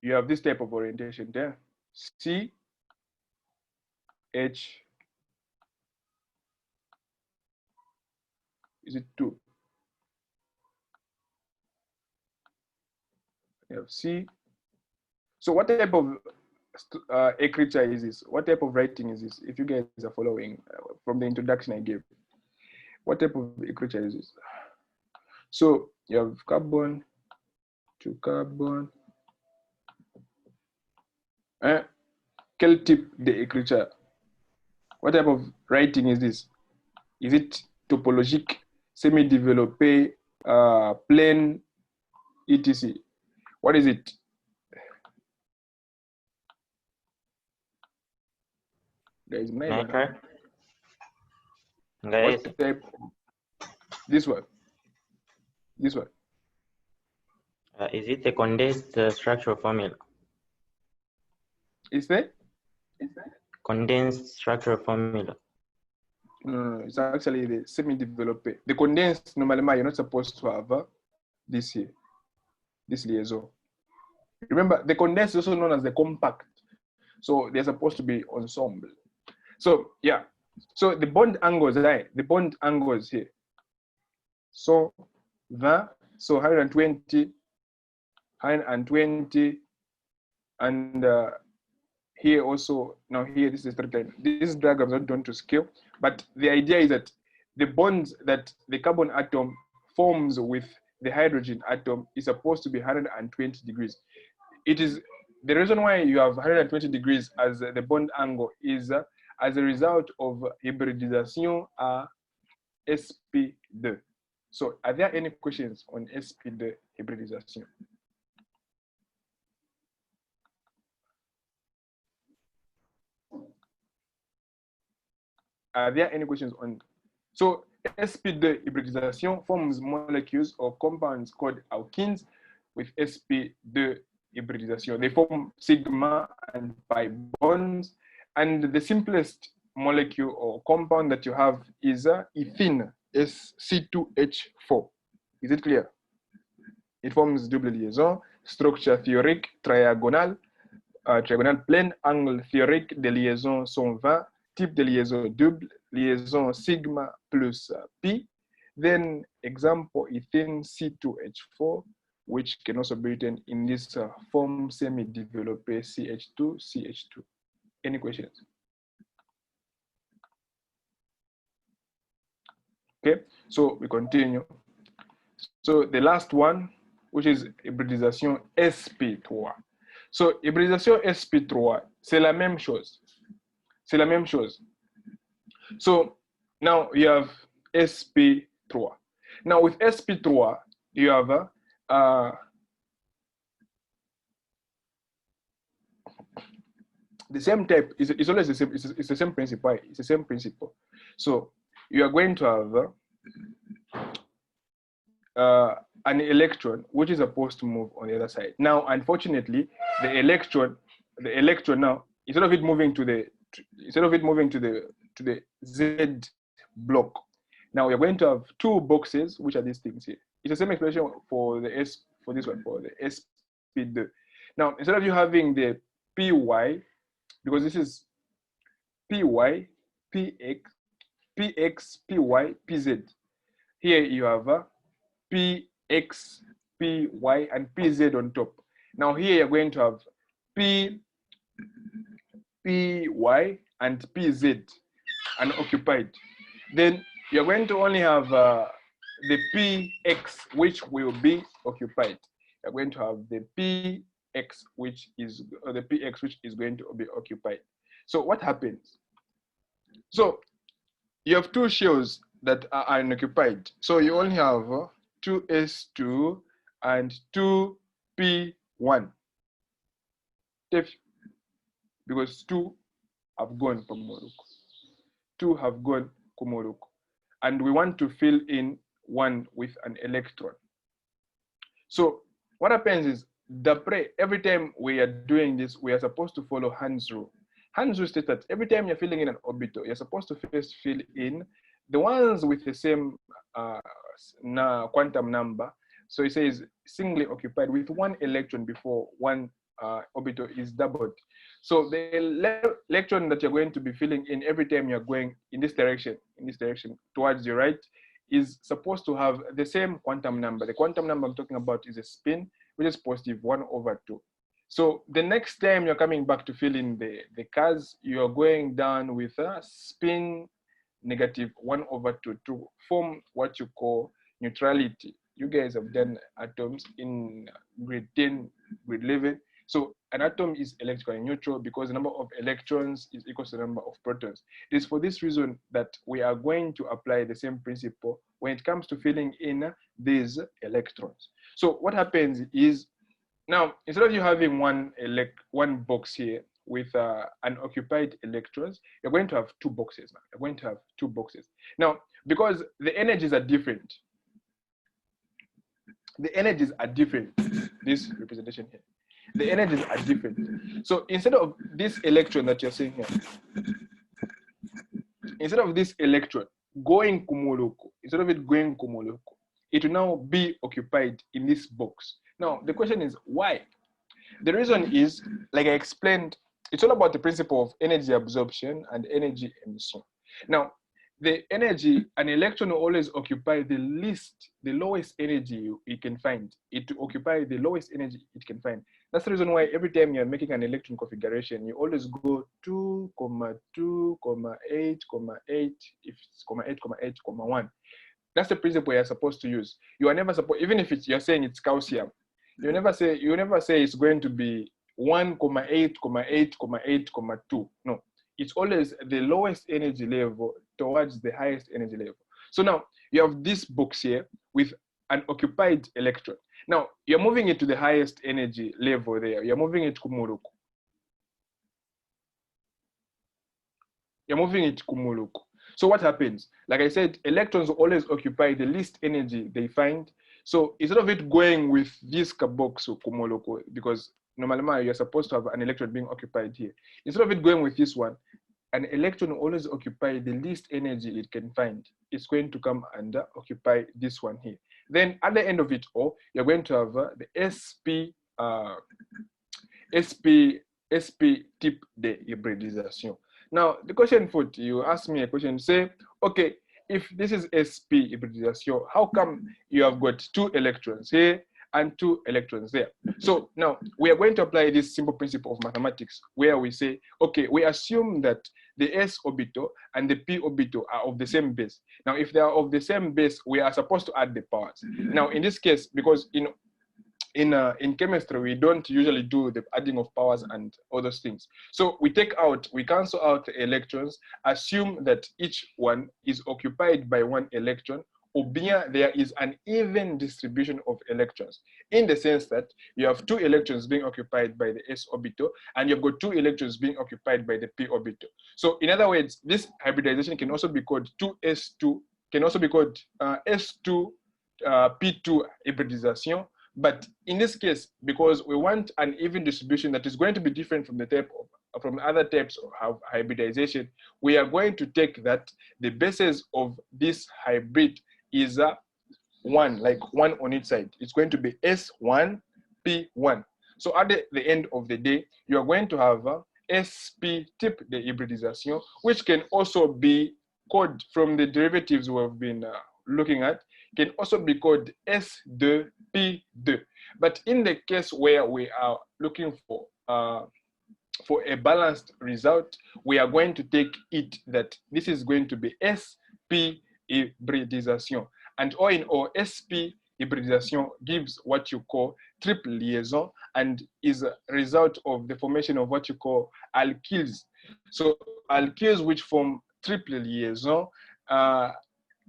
you have this type of orientation there. C, H, is it 2? You have C. So what type of écriture is this? What type of writing is this? If you guys are following from the introduction I gave, what type of écriture is this? So you have carbon to carbon. Quel type d'écriture? What type of writing is this? Is it topologique, semi-développé, plain, etc.? What is it? Guys, Nitrate. What type? This one. This one. Is it a condensed structural formula? Is that? Condensed structural formula. No, it's actually the semi-developed. The condensed, normally, you're not supposed to have this here, this liaison. Remember, the condensed is also known as the compact. So they're supposed to be ensemble. So, yeah. So the bond angles, right? The bond angles here. So, 20, so 120, 120, and here also, now here, this is straight line. This diagram is not done to scale, but the idea is that the bonds that the carbon atom forms with the hydrogen atom is supposed to be 120 degrees. It is the reason why you have 120 degrees as the bond angle is as a result of hybridization à Sp2. So are there any questions on Sp2 hybridization? Are there any questions on? So Sp2 hybridization forms molecules or compounds called alkenes with Sp2 hybridization. They form sigma and pi bonds, and the simplest molecule or compound that you have is ethene, C2H4. Is it clear? It forms double liaison, structure théorique triagonale, triagonale pleine, angle théorique de liaison 120, type de liaison double, liaison sigma plus pi. Then example ethene C2H4, which can also be written in this form semi-developed CH2, CH2. Any questions? Okay, so we continue. So the last one, which is hybridisation Sp3. So hybridisation Sp3, c'est la même chose. C'est la même chose. So now you have Sp3. Now with Sp3, you have the same type. It's always the same. It's the same principle. It's the same principle. So you are going to have an electron which is supposed to move on the other side. Now, unfortunately, the electron now, instead of it moving to the Z block, now we are going to have two boxes, which are these things here. It's the same expression for the for this one, for the Sp2. Now, instead of you having the Py, because this is Py, Px, Py, Pz. Here you have Px, Py, and Pz on top. Now here you're going to have Py and Pz unoccupied. Then you're going to only have the Px, which will be occupied. You're going to have the Px, which is going to be occupied. So what happens? So you have two shells that are unoccupied. So you only have 2s2 and 2 P1. Because 2 have gone Komoroko. 2 have gone Komoroko. And we want to fill in 1 with an electron. So what happens is, every time we are doing this, we are supposed to follow Hund's rule. Hund's rule states that every time you're filling in an orbital, you're supposed to first fill in the ones with the same quantum number. So it says singly occupied with 1 electron before 1 orbital is doubled. So the electron that you're going to be filling in every time you're going in this direction towards your right, is supposed to have the same quantum number. The quantum number I'm talking about is a spin, which is positive 1/2. So the next time you're coming back to fill in the cars, you're going down with a spin negative 1/2 to form what you call neutrality. You guys have done atoms in grade 10, grade 11. So an atom is electrically neutral because the number of electrons is equal to the number of protons. It is for this reason that we are going to apply the same principle when it comes to filling in these electrons. So what happens is, now instead of you having one box here with unoccupied electrons, you're going to have 2 boxes now. You're going to have 2 boxes. Now, because the energies are different, this representation here, the energies are different. So instead of this electron that you're seeing here, instead of this electron going Kumoloko, instead of it going Kumoloko, it will now be occupied in this box. Now, the question is why? The reason is, like I explained, it's all about the principle of energy absorption and energy emission. Now, the energy, an electron will always occupy the lowest energy it can find. It will occupy the lowest energy it can find. That's the reason why every time you're making an electron configuration, you always go 2, 2, 8, 8, if it's 8, 8, 1. That's the principle you're supposed to use. You are never supposed, even if you're saying it's calcium, you never say it's going to be 1, 8, 8, 8, 2. No, it's always the lowest energy level towards the highest energy level. So now you have this box here with an occupied electron. Now you're moving it to the highest energy level there. You're moving it to Kumuluku. You're moving it to Kumuluku. So what happens? Like I said, electrons always occupy the least energy they find. So instead of it going with this box or Kumuluku, because normally you're supposed to have an electron being occupied here. Instead of it going with this one, an electron will always occupy the least energy it can find. It's going to come and occupy this one here. Then at the end of it all, you're going to have the SP type de hybridization. Now, the question for you ask me a question, say, okay, if this is SP hybridization, how come you have got 2 electrons here and 2 electrons there? So now we are going to apply this simple principle of mathematics where we say, okay, we assume that the s orbital and the p orbital are of the same base. Now, if they are of the same base, we are supposed to add the powers. Now, in this case, because in chemistry, we don't usually do the adding of powers and all those things. So we cancel out the electrons, assume that each one is occupied by 1 electron, or bien there is an even distribution of electrons, in the sense that you have 2 electrons being occupied by the s orbital, and you've got 2 electrons being occupied by the p orbital. So in other words, this hybridization can also be called 2s2, can also be called s2 p2 hybridization. But in this case, because we want an even distribution that is going to be different from from other types of hybridization, we are going to take that the basis of this hybrid is 1, like 1 on each side. It's going to be S1, P1. So at the end of the day, you are going to have SP type de hybridization, which can also be called from the derivatives we have been looking at, can also be called S2, P2. But in the case where we are looking for a balanced result, we are going to take it that this is going to be SP hybridization. And all in all, SP hybridization gives what you call triple liaison and is a result of the formation of what you call alkyls. So alkyls which form triple liaison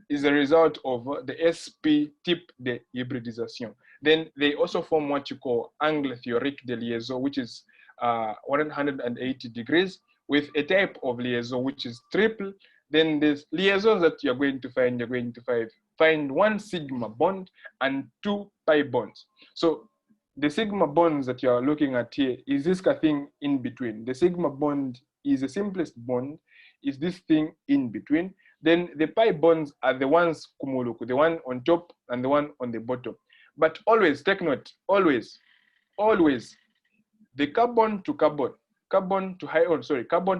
is a result of the SP type de hybridization. Then they also form what you call angle théorique de liaison, which is 180 degrees, with a type of liaison which is triple. Then there's liaisons that you're going to find. You're going to find one sigma bond and two pi bonds. So the sigma bonds that you're looking at here is this thing in between. The sigma bond is the simplest bond, is this thing in between. Then the pi bonds are the ones kumuluku, the one on top and the one on the bottom. But always take note, always, the carbon to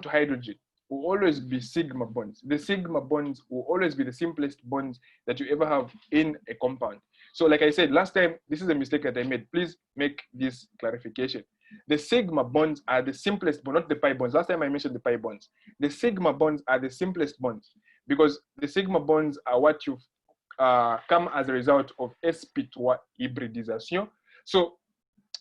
hydrogen will always be sigma bonds. The sigma bonds will always be the simplest bonds that you ever have in a compound. So like I said last time, this is a mistake that I made. Please make this clarification. The sigma bonds are the simplest bond, not the pi bonds. Last time I mentioned the pi bonds. The sigma bonds are the simplest bonds because the sigma bonds are what you've come as a result of Sp3 hybridization. So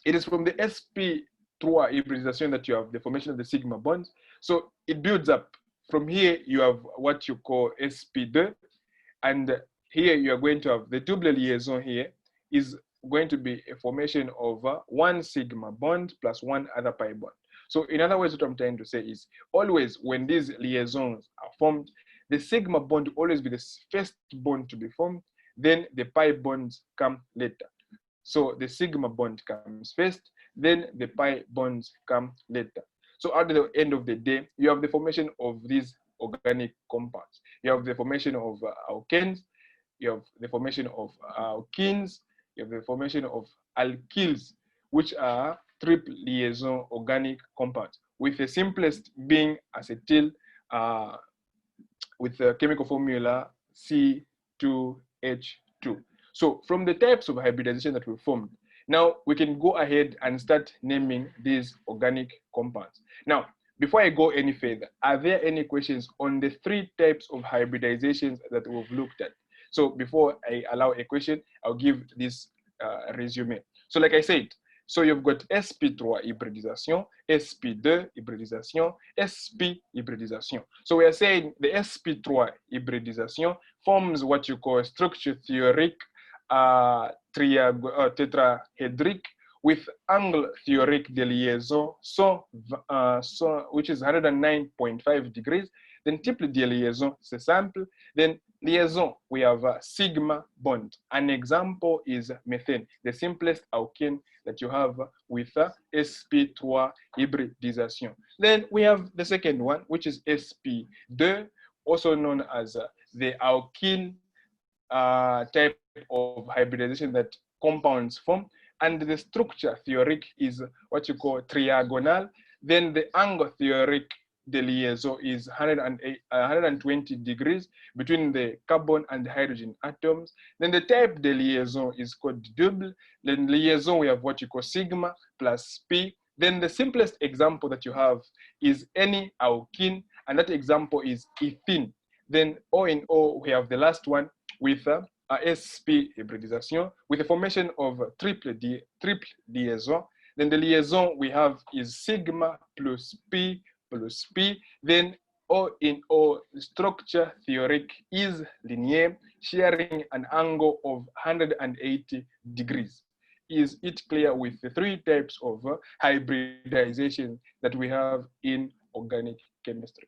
it is from the Sp3 hybridization that you have the formation of the sigma bonds. So it builds up. From here, you have what you call Sp2, and here you are going to have the double liaison. Here is going to be a formation of one sigma bond plus one other pi bond. So in other words, what I'm trying to say is always when these liaisons are formed, the sigma bond will always be the first bond to be formed, then the pi bonds come later. So the sigma bond comes first, then the pi bonds come later. So at the end of the day, you have the formation of these organic compounds. You have the formation of alkanes, you have the formation of alkenes, you have the formation of alkyls, which are triple liaison organic compounds, with the simplest being acetyl with the chemical formula C2H2. So from the types of hybridization that we formed, now we can go ahead and start naming these organic compounds. Now, before I go any further, are there any questions on the three types of hybridizations that we've looked at? So before I allow a question, I'll give this resume. So like I said, so you've got Sp3 hybridisation, Sp2 hybridisation, Sp hybridisation. So we are saying the Sp3 hybridisation forms what you call structure theoric tetrahedric with angle theoric de liaison, which is 109.5 degrees. Then triple de liaison, c'est simple. Then liaison, we have a sigma bond. An example is methane, the simplest alkane that you have with Sp3 hybridization. Then we have the second one, which is Sp2, also known as the alkene type of hybridization that compounds form. And the structure theoric is what you call triagonal. Then the angle theoric de liaison is 120 degrees between the carbon and the hydrogen atoms. Then the type de liaison is called double. Then liaison, we have what you call sigma plus p. Then the simplest example that you have is any alkene, and that example is ethene. Then all in all, we have the last one with Sp hybridization with the formation of triple liaison. Then the liaison we have is sigma plus p plus p. Then all in all, structure theoric is linear, sharing an angle of 180 degrees. Is it clear with the three types of hybridization that we have in organic chemistry?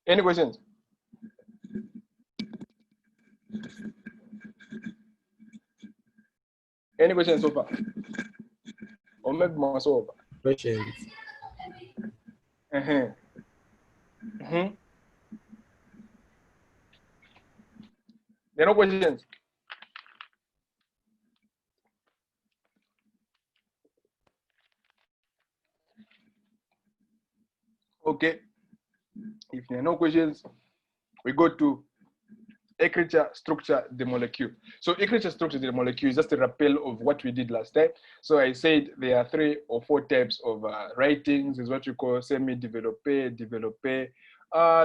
Any questions? Any questions so far? Or maybe more so far? Questions. There are no questions. Okay. If there are no questions, we go to écriture structure the molecule. So écriture structure the molecule is just a rappel of what we did last time. So I said there are 3 or 4 types of writings, is what you call semi-développé, développé,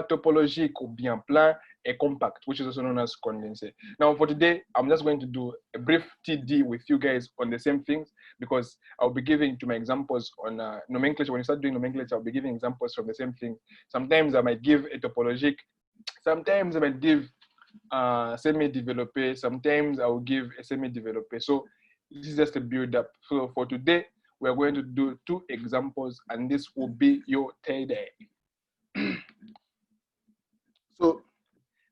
topologique ou bien plein, and compact, which is also known as condensé. Now for today, I'm just going to do a brief TD with you guys on the same things, because I'll be giving to my examples on nomenclature. When you start doing nomenclature, I'll be giving examples from the same thing. Sometimes I might give a topologique, sometimes I might give semi-developed. Sometimes I will give a semi-developed. So this is just a build-up. So for today, we are going to do 2 examples, and this will be your day. So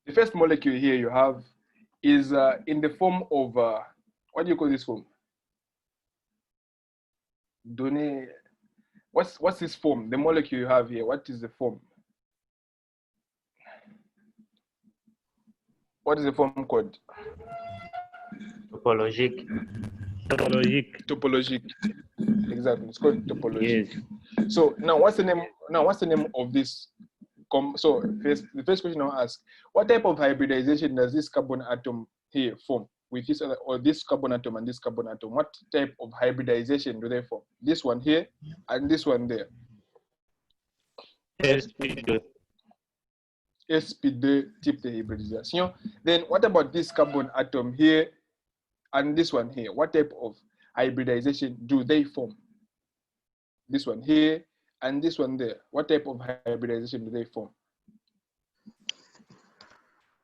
the first molecule here you have is in the form of, what do you call this form? What's this form? The molecule you have here, what is the form? What is the form called? Topologic. Exactly, it's called topologic. Yes. So now what's the name? Now what's the name of this? So the first question I'll ask: what type of hybridization does this carbon atom here form with this other, or this carbon atom and this carbon atom? What type of hybridization do they form? This one here and this one there. Sp2. Sp2 type de hybridisation. Then what about this carbon atom here and this one here? What type of hybridization do they form? This one here and this one there. What type of hybridization do they form?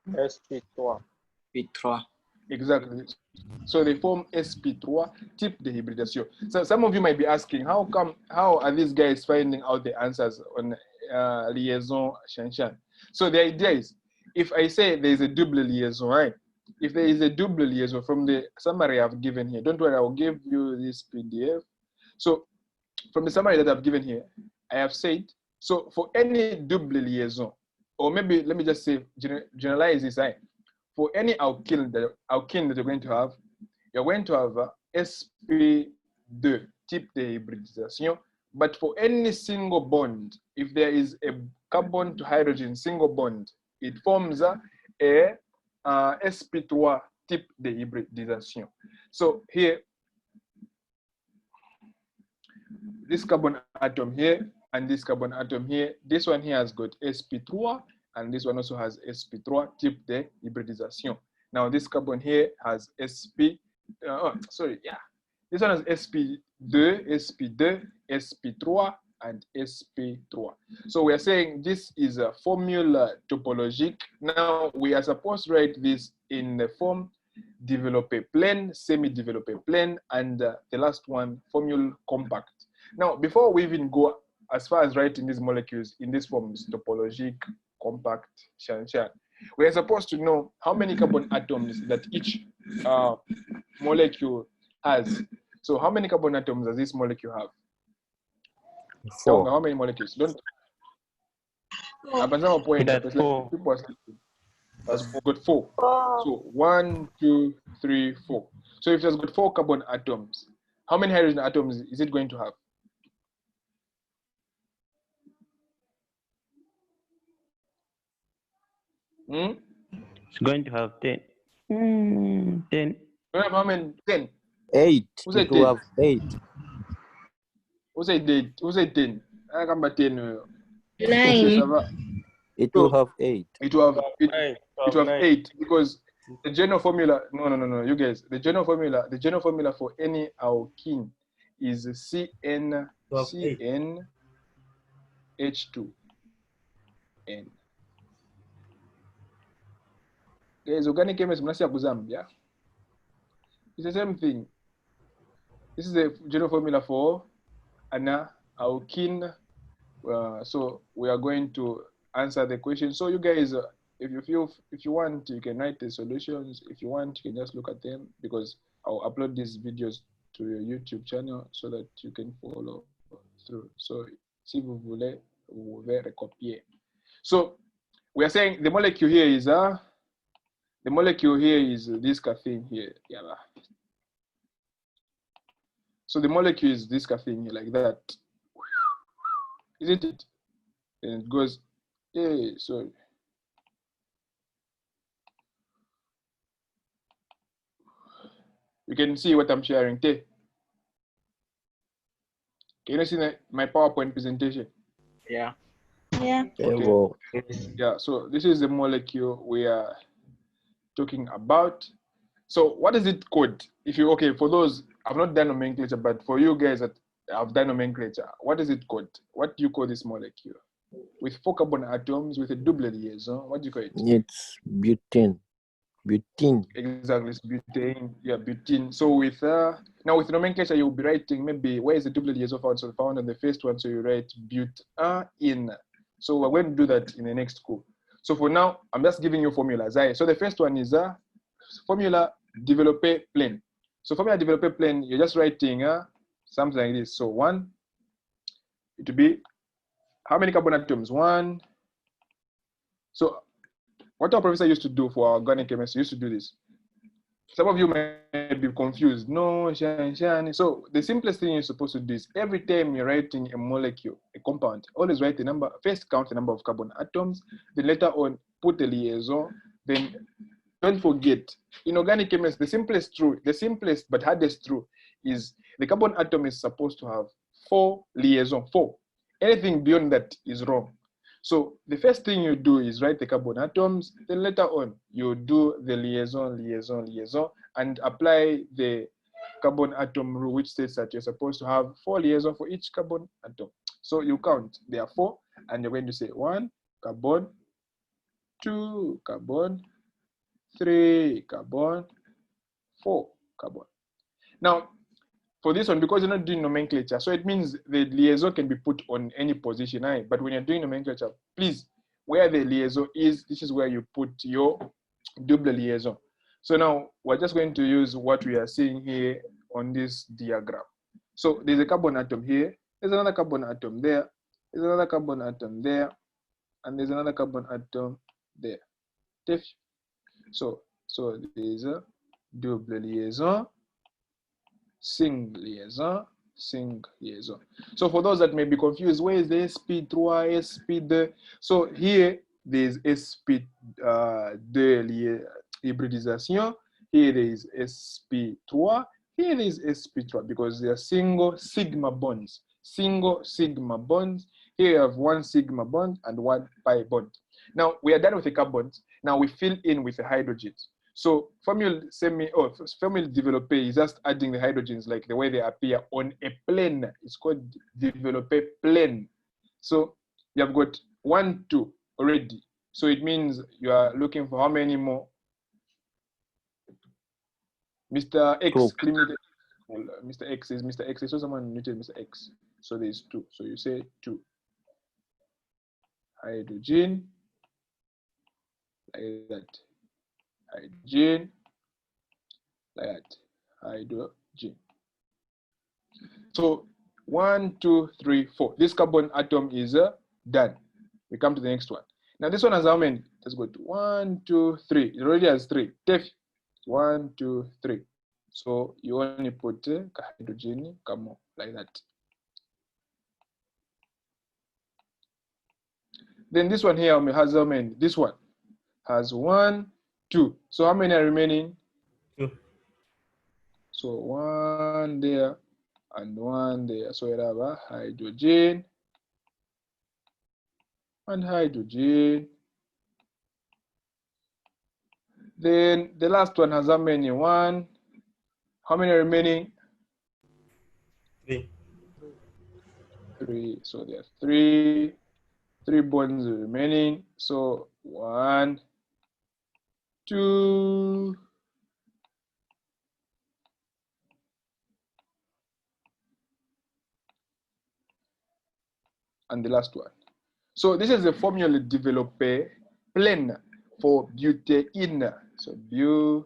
Sp3. P3. Exactly. So they form Sp3 type de hybridation. So some of you might be asking, how are these guys finding out the answers on liaison Shanshan? So the idea is, if I say there is a double liaison, right? If there is a double liaison from the summary I've given here, don't worry, I'll give you this PDF. So from the summary that I've given here, I have said, so for any double liaison, or maybe let me just say, generalize this, right? For any alkene that you're going to have Sp2 type de hybridisation. But for any single bond, if there is a carbon to hydrogen single bond, it forms a Sp3 type de hybridisation. So here, this carbon atom here and this carbon atom here, this one here has got Sp3 and this one also has Sp3 type de hybridisation. Now this carbon here has this one has Sp2, Sp3, and Sp3. So we are saying this is a formula topologique. Now we are supposed to write this in the form developed plane, semi-developed plane, and the last one, formula compact. Now, before we even go as far as writing these molecules in this form, topologique, compact, Shanshan, we are supposed to know how many carbon atoms that each molecule has. So how many carbon atoms does this molecule have? 4. How many molecules? Don't. It has 4. Has got 4. So 1, 2, 3, 4. So if it has got 4 carbon atoms, how many hydrogen atoms is it going to have? It's going to have 10. 10. How many? 10. 8. Who said It will 10? have 8. Who said 10? Who said 10? I come back 10. 9. It will have 8. It will have 8 because the general formula. No, you guys. The general formula for any alkene is CnH2n. Guys, organic chemistry mnasi ya kuzambia. It's the same thing. This is the general formula for an alkene. So we are going to answer the question. So you guys, if you want, you can write the solutions. If you want, you can just look at them because I'll upload these videos to your YouTube channel so that you can follow through. So si vous voulez, vous pouvez recopier. So we are saying the molecule here is this caffeine here. Yeah. So the molecule is this caffeine here, like that. Isn't it? And it goes, hey, sorry. You can see what I'm sharing there. Can you see my PowerPoint presentation? Yeah. Yeah. Okay. Yeah, so this is the molecule we are talking about. So what is it called? If you, okay, for those, I've not done nomenclature, but for you guys that have done nomenclature, what is it called? What do you call this molecule? with 4 carbon atoms with a double liaison. What do you call it? It's butane. Butene. Exactly, it's butane. Yeah, butene. So with now with nomenclature, you'll be writing maybe where is the double liaison found? So found on the first one, so you write butane. So we're going to do that in the next school. So for now, I'm just giving you formulas. So the first one is formula developer plane. So formula developer plane, you're just writing something like this. So 1, it will be how many carbon atoms? 1. So what our professor used to do for our organic chemistry, used to do this. Some of you may be confused. No, Shan. So the simplest thing you're supposed to do is every time you're writing a molecule, a compound, always write the number, first count the number of carbon atoms, then later on put the liaison, then don't forget, in organic chemistry, the simplest but hardest rule is the carbon atom is supposed to have 4 liaison, 4. Anything beyond that is wrong. So the first thing you do is write the carbon atoms, then later on you do the liaison, and apply the carbon atom rule, which states that you're supposed to have 4 liaisons for each carbon atom. So you count, there are 4, and you're going to say 1 carbon, 2 carbon, 3 carbon, 4 carbon. Now, for this one, because you're not doing nomenclature, so it means the liaison can be put on any position, but when you're doing nomenclature, please, where the liaison is, this is where you put your double liaison. So now we're just going to use what we are seeing here on this diagram. So there's a carbon atom here, there's another carbon atom there, there's another carbon atom there, and there's another carbon atom there. So there's a double liaison, single liaison, single liaison. So for those that may be confused, where is the Sp3, Sp2? So here there's Sp2 hybridization, here there is Sp3, here there is Sp3 because they are single sigma bonds. Single sigma bonds. Here you have 1 sigma bond and 1 pi bond. Now we are done with the carbons. Now we fill in with the hydrogens. So formula developer is just adding the hydrogens like the way they appear on a plane. It's called developer plane. So you have got 1, 2 already. So it means you are looking for how many more? Mr. X, Mr. X is Mr. X. So someone muted Mr. X. So there's 2. So you say 2. Hydrogen, like that. Hydrogen, like that. Hydrogen. So 1, 2, 3, 4. This carbon atom is done. We come to the next one. Now this one has how many? Let's go to 1, 2, 3. It already has 3. 1, 2, 3. So you only put hydrogen, come on, like that. Then this one here has how many? This one has 1, 2. So how many are remaining? 2. So 1 there and 1 there. So you have a hydrogen and hydrogen. Then the last one has how many? 1. How many are remaining? 3. 3. So there are 3 bonds remaining. So 1, 2, and the last one. So this is the formula developer plane for butane. So butane.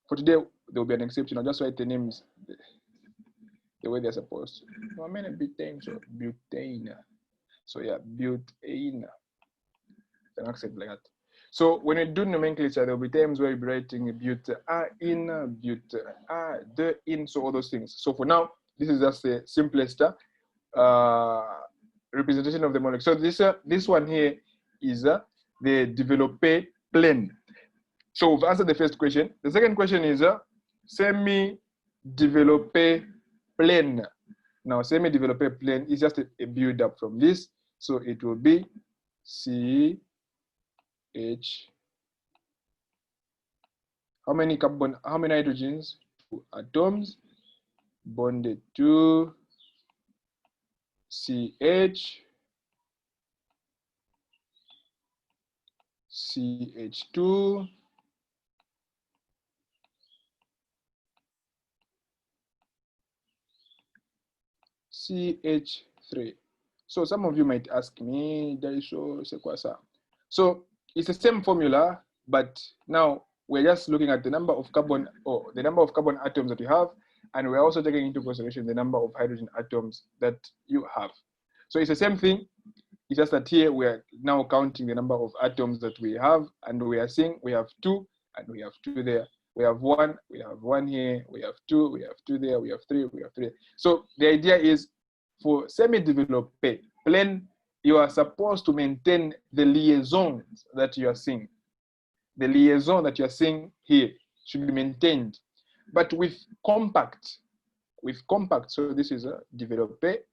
For today, there will be an exception. I'll just write the names the way they're supposed to. No, I mean butane, so butane. So yeah, butane. An accept like that. So when you do nomenclature, there will be times where you'll be writing butane, butane, so all those things. So for now, this is just the simplest representation of the molecule. So this one here is the developer plane. So we've answered the first question. The second question is semi-developer plane. Now, semi-developer plane is just a build-up from this. So it will be CH. How many hydrogens? atoms bonded to CH, CH2, CH3. So some of you might ask me, so it's the same formula, but now we're just looking at the number of carbon or the number of carbon atoms that you have, and we're also taking into consideration the number of hydrogen atoms that you have. So it's the same thing. It's just that here we're now counting the number of atoms that we have, and we are seeing we have 2, and we have 2 there. We have 1, we have 1 here, we have 2, we have 2 there, we have 3, we have 3. So the idea is for semi-developed plane, you are supposed to maintain the liaisons that you are seeing. The liaison that you are seeing here should be maintained. But with compact, so this is a developed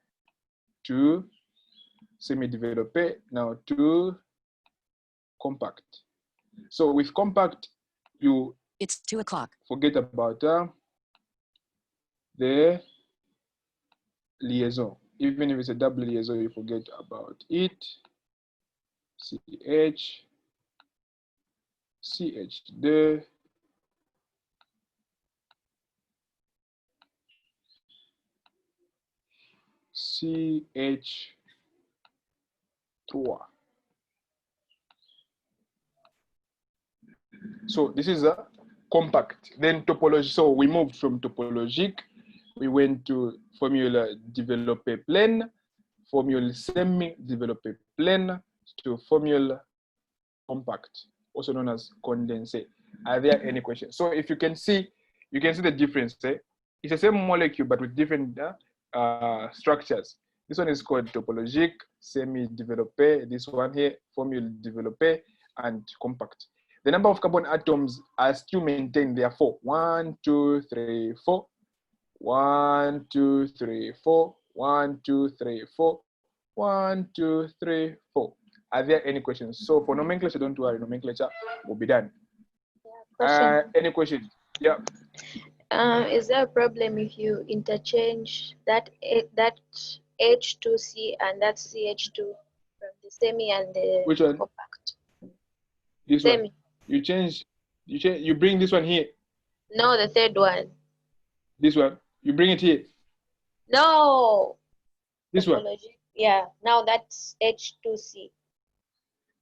to semi-developed, now to compact. So with compact, it's 2 o'clock. Forget about the liaison. Even if it's a double liaison, you forget about it. CH, CH2, CH3. So this is a compact. Then topology. So we moved from topologique, we went to formula développé pleine, formula semi-développé pleine, to formula compact, also known as condensate. Are there any questions? So if you can see the difference. It's the same molecule but with different structures. This one is called topologique, semi-développé. This one here, formula développé, and compact. The number of carbon atoms are still maintained. There are 4. 1, 2, 3, 4. 1, 2, 3, 4. 1, 2, 3, 4. 1, 2, 3, 4. Are there any questions? So for nomenclature, don't worry, nomenclature will be done. Any questions? Yeah. Is there a problem if you interchange that H2C and that CH2 from the semi and the Which one? compact? This Semi. one. You bring this one here. No, the third one. This one. You bring it here. No. This one. Yeah. Now that's H2C.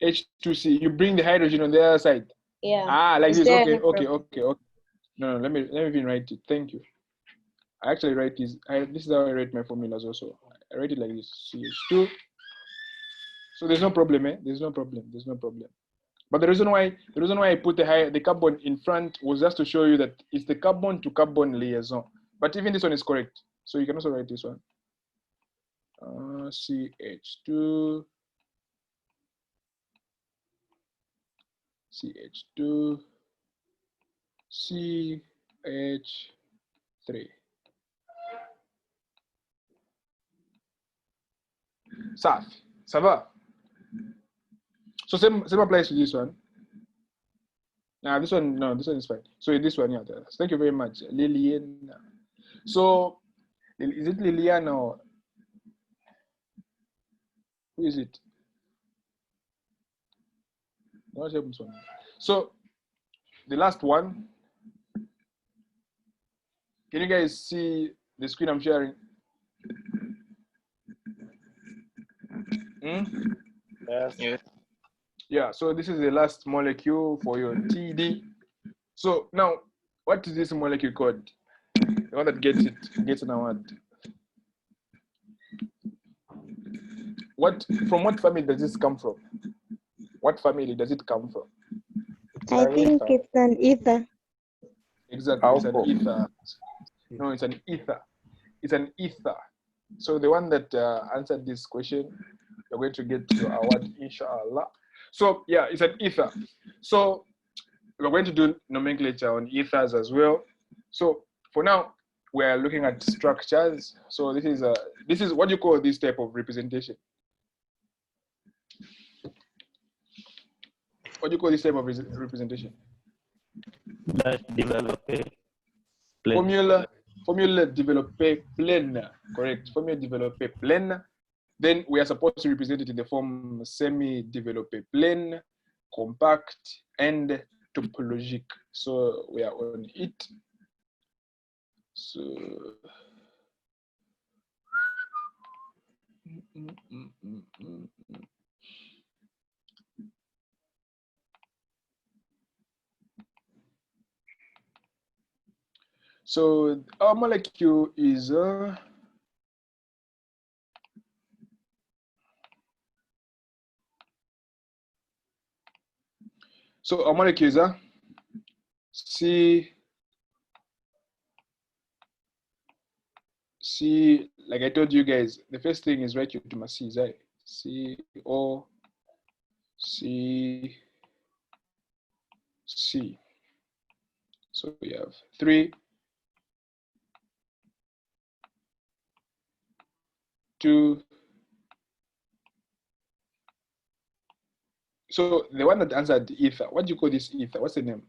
H2C. You bring the hydrogen on the other side. Yeah. Like Is this. there Okay. any problem? No, let me even write it. Thank you. I actually write this. This is how I write my formulas also. I write it like this. CH2. So there's no problem, There's no problem. But the reason why I put the carbon in front was just to show you that it's the carbon to carbon liaison. But even this one is correct. So you can also write this one. CH2, CH2, CH3. Ça va? So same applies to this one. Now this one, no, this one is fine. So this one, yeah. Thank you very much, Liliana. So is it Liliana or who is it? So the last one. Can you guys see the screen I'm sharing? Yes. Yeah, so this is the last molecule for your TD. So now, what is this molecule called? The one that gets an award. From what family does this come from? What family does it come from? I think it's an ether. Exactly, it's an ether. No, it's an ether. It's an ether. So the one that answered this question, you're going to get your award, inshallah. So yeah, it's an ether. So we're going to do nomenclature on ethers as well. So for now, we're looking at structures. So this is what you call this type of representation. What do you call this type of representation? That developed. Formula développée pleine, correct? Formula développée pleine. Then we are supposed to represent it in the form semi-développée pleine, compact, and topologique. So we are on it. So our molecule is our molecule is C, like I told you guys, the first thing is write your to my C, CO, C. So we have 3, 2. So the one that answered ether, what do you call this ether? What's the name?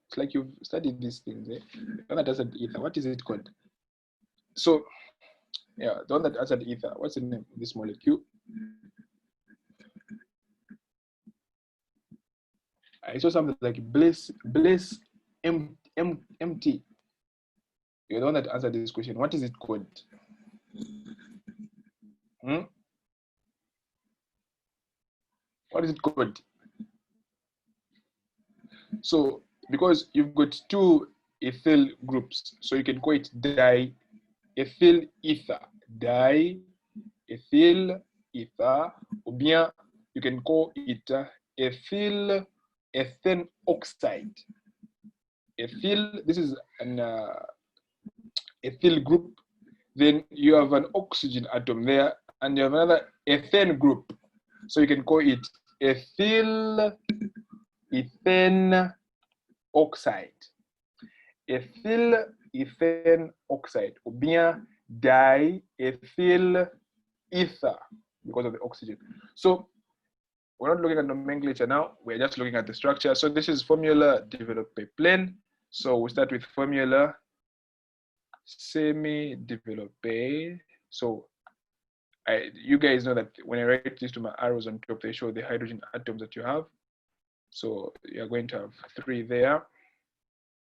It's like you've studied these things. Eh? The one that answered ether, what is it called? So, yeah, the one that answered ether, what's the name of this molecule? I saw something like bliss MT. You're the one that answered this question. What is it called? What is it called? So, because you've got 2 ethyl groups, so you can call it diethyl ether. Diethyl ether, or bien you can call it ethane oxide. Ethyl, this is an ethyl group. Then you have an oxygen atom there, and you have another ethane group. So you can call it ethane oxide. Ethyl ethane oxide, or bien diethyl ether, because of the oxygen. So we're not looking at nomenclature now, we're just looking at the structure. So this is formula développée pleine. So we start with formula semi-développée. So you guys know that when I write this to my arrows on top, they show the hydrogen atoms that you have. So you're going to have 3 there.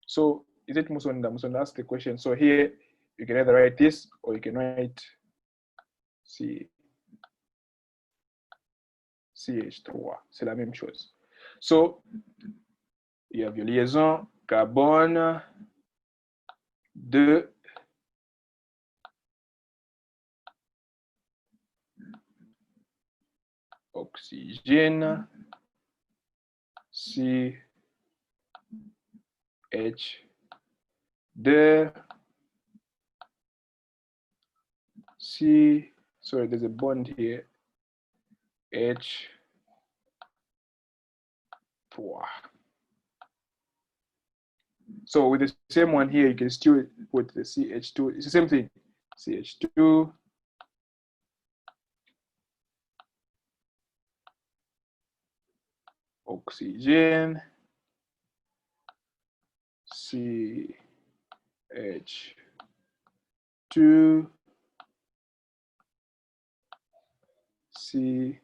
So is it Musonda? Musonda asked the question. So here you can either write this or you can write CH3. C'est la même chose. So you have your liaison carbone 2 oxygène CH2 sorry, there's a bond here, H3. So with the same one here, you can still put the CH2. It's the same thing. CH2 oxygen CH2 CH3.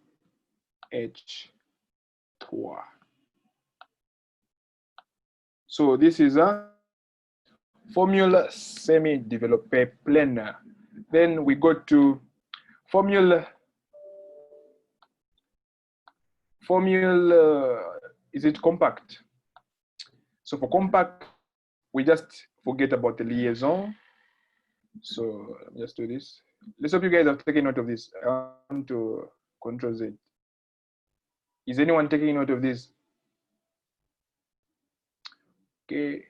So this is a formula semi-développée pleine. Then we go to formula, is it compact? So for compact, we just forget about the liaison. So let me just do this. Let's hope you guys have taken note of this. I want to Control Z. Is anyone taking note of this? Okay.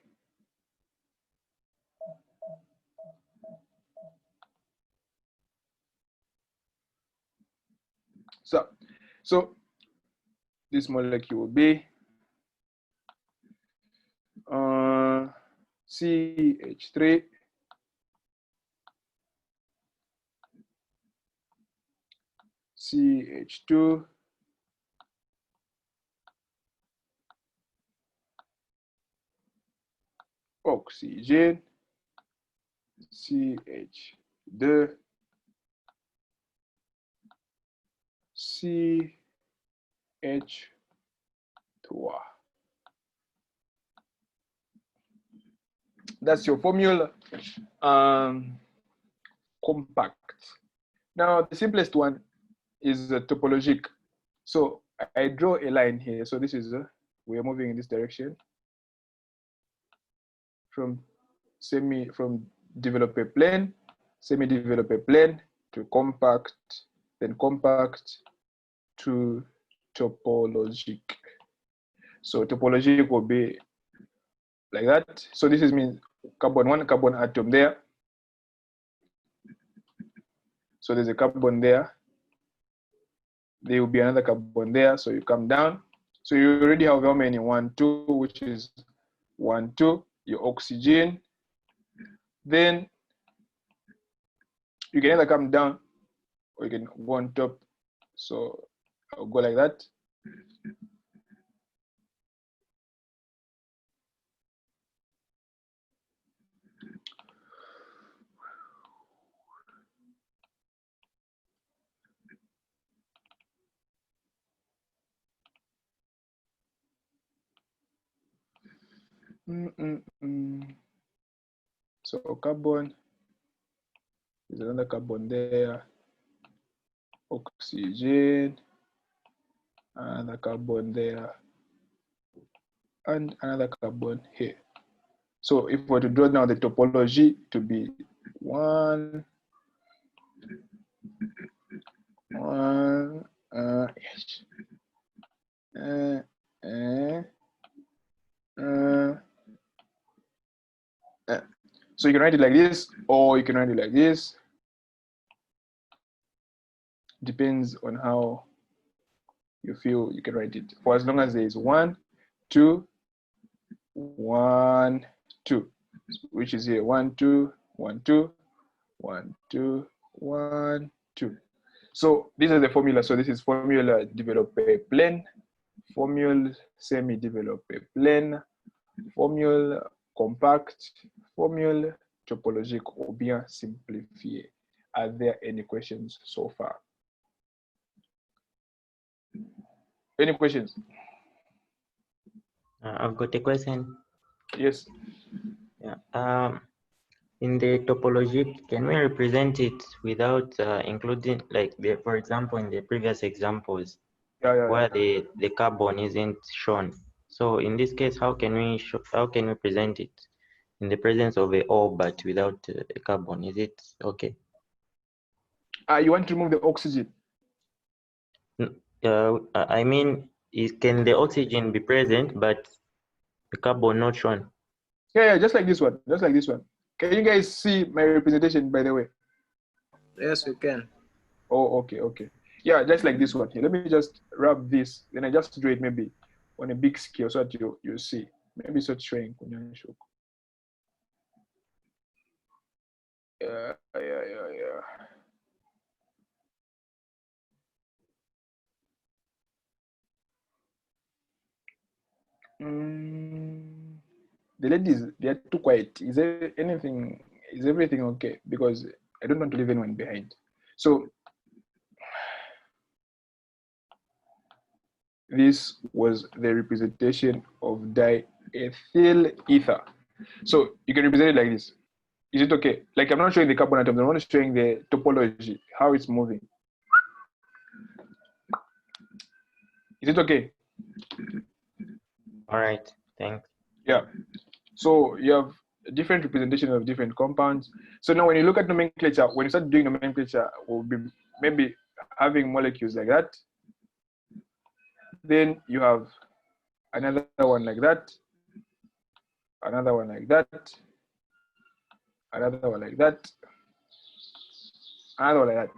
So this molecule will be CH3 CH2 oxygen CH, de CH3. That's your formula. Compact. Now, the simplest one is topologique. So I draw a line here. So this is, we are moving in this direction from developer plane, semi-developer plane to compact, then compact to topologique. So topologique will be like that. So this is means one carbon atom there. So there's a carbon there. There will be another carbon there. So you come down. So you already have how many? 1, 2, which is 1, 2, your oxygen. Then you can either come down or you can go on top. So I'll go like that. So carbon, there's another carbon there, oxygen, another carbon there, and another carbon here. So if we were to draw now the topology to be 1, 1, yes. So you can write it like this, or you can write it like this. Depends on how you feel you can write it. For as long as there is 1, 2, 1, 2, which is here 1, 2, 1, 2, 1, 2, 1, 2. So these are the formula. So this is formula developer plane, formula semi-developer plane, formula compact, formula topologique ou bien simplifié. Are there any questions so far? Any questions? I've got a question. Yes. Yeah. In the topologique, can we represent it without including, like, for example, in the previous examples, where the carbon isn't shown? So in this case, how can we present it in the presence of a O but without a carbon? Is it okay? You want to remove the oxygen? I mean, can the oxygen be present but the carbon not shown? Yeah, just like this one. Just like this one. Can you guys see my representation, by the way? Yes, we can. Oh, okay, okay. Yeah, just like this one here. Let me just wrap this. Then I just do it maybe on a big scale so that you see. Maybe such showing. Yeah. The ladies, they are too quiet. Is everything okay? Because I don't want to leave anyone behind. So this was the representation of diethyl ether. So you can represent it like this. Is it okay? Like, I'm not showing the carbon atoms, I'm only showing the topology, how it's moving. Is it okay? All right, thanks. Yeah. So you have different representations of different compounds. So now when you look at nomenclature, when you start doing nomenclature, we'll be maybe having molecules like that. Then you have another one like that, another one like that, another one like that, another one like that.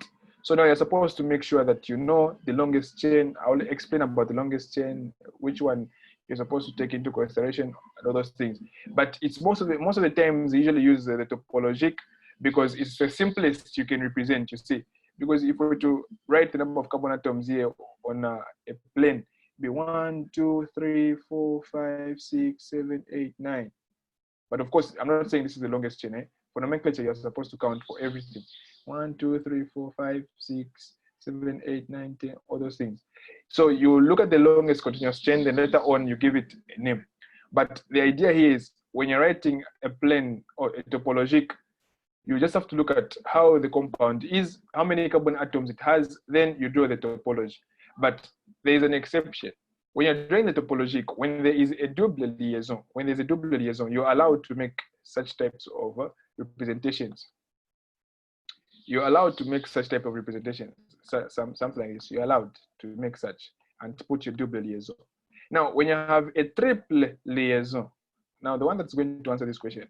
So now you're supposed to make sure that you know the longest chain. I'll explain about the longest chain, which one you're supposed to take into consideration, and all those things. But it's most of the times they usually use the topologique because it's the simplest you can represent, you see. Because if we were to write the number of carbon atoms here on a plane, be 1, 2, 3, 4, 5, 6, 7, 8, 9. But of course, I'm not saying this is the longest chain. For nomenclature, you're supposed to count for everything. 1, 2, 3, 4, 5, 6, 7, 8, 9, 10, all those things. So you look at the longest continuous chain, then later on you give it a name. But the idea here is when you're writing a plane or a topologic, you just have to look at how the compound is, how many carbon atoms it has, then you draw the topology. But there is an exception. When you're drawing the topologic, when there is a double liaison, you're allowed to make such types of representations. You're allowed to make such type of representations, something like this. You're allowed to make such and to put your double liaison. Now, when you have a triple liaison, now the one that's going to answer this question,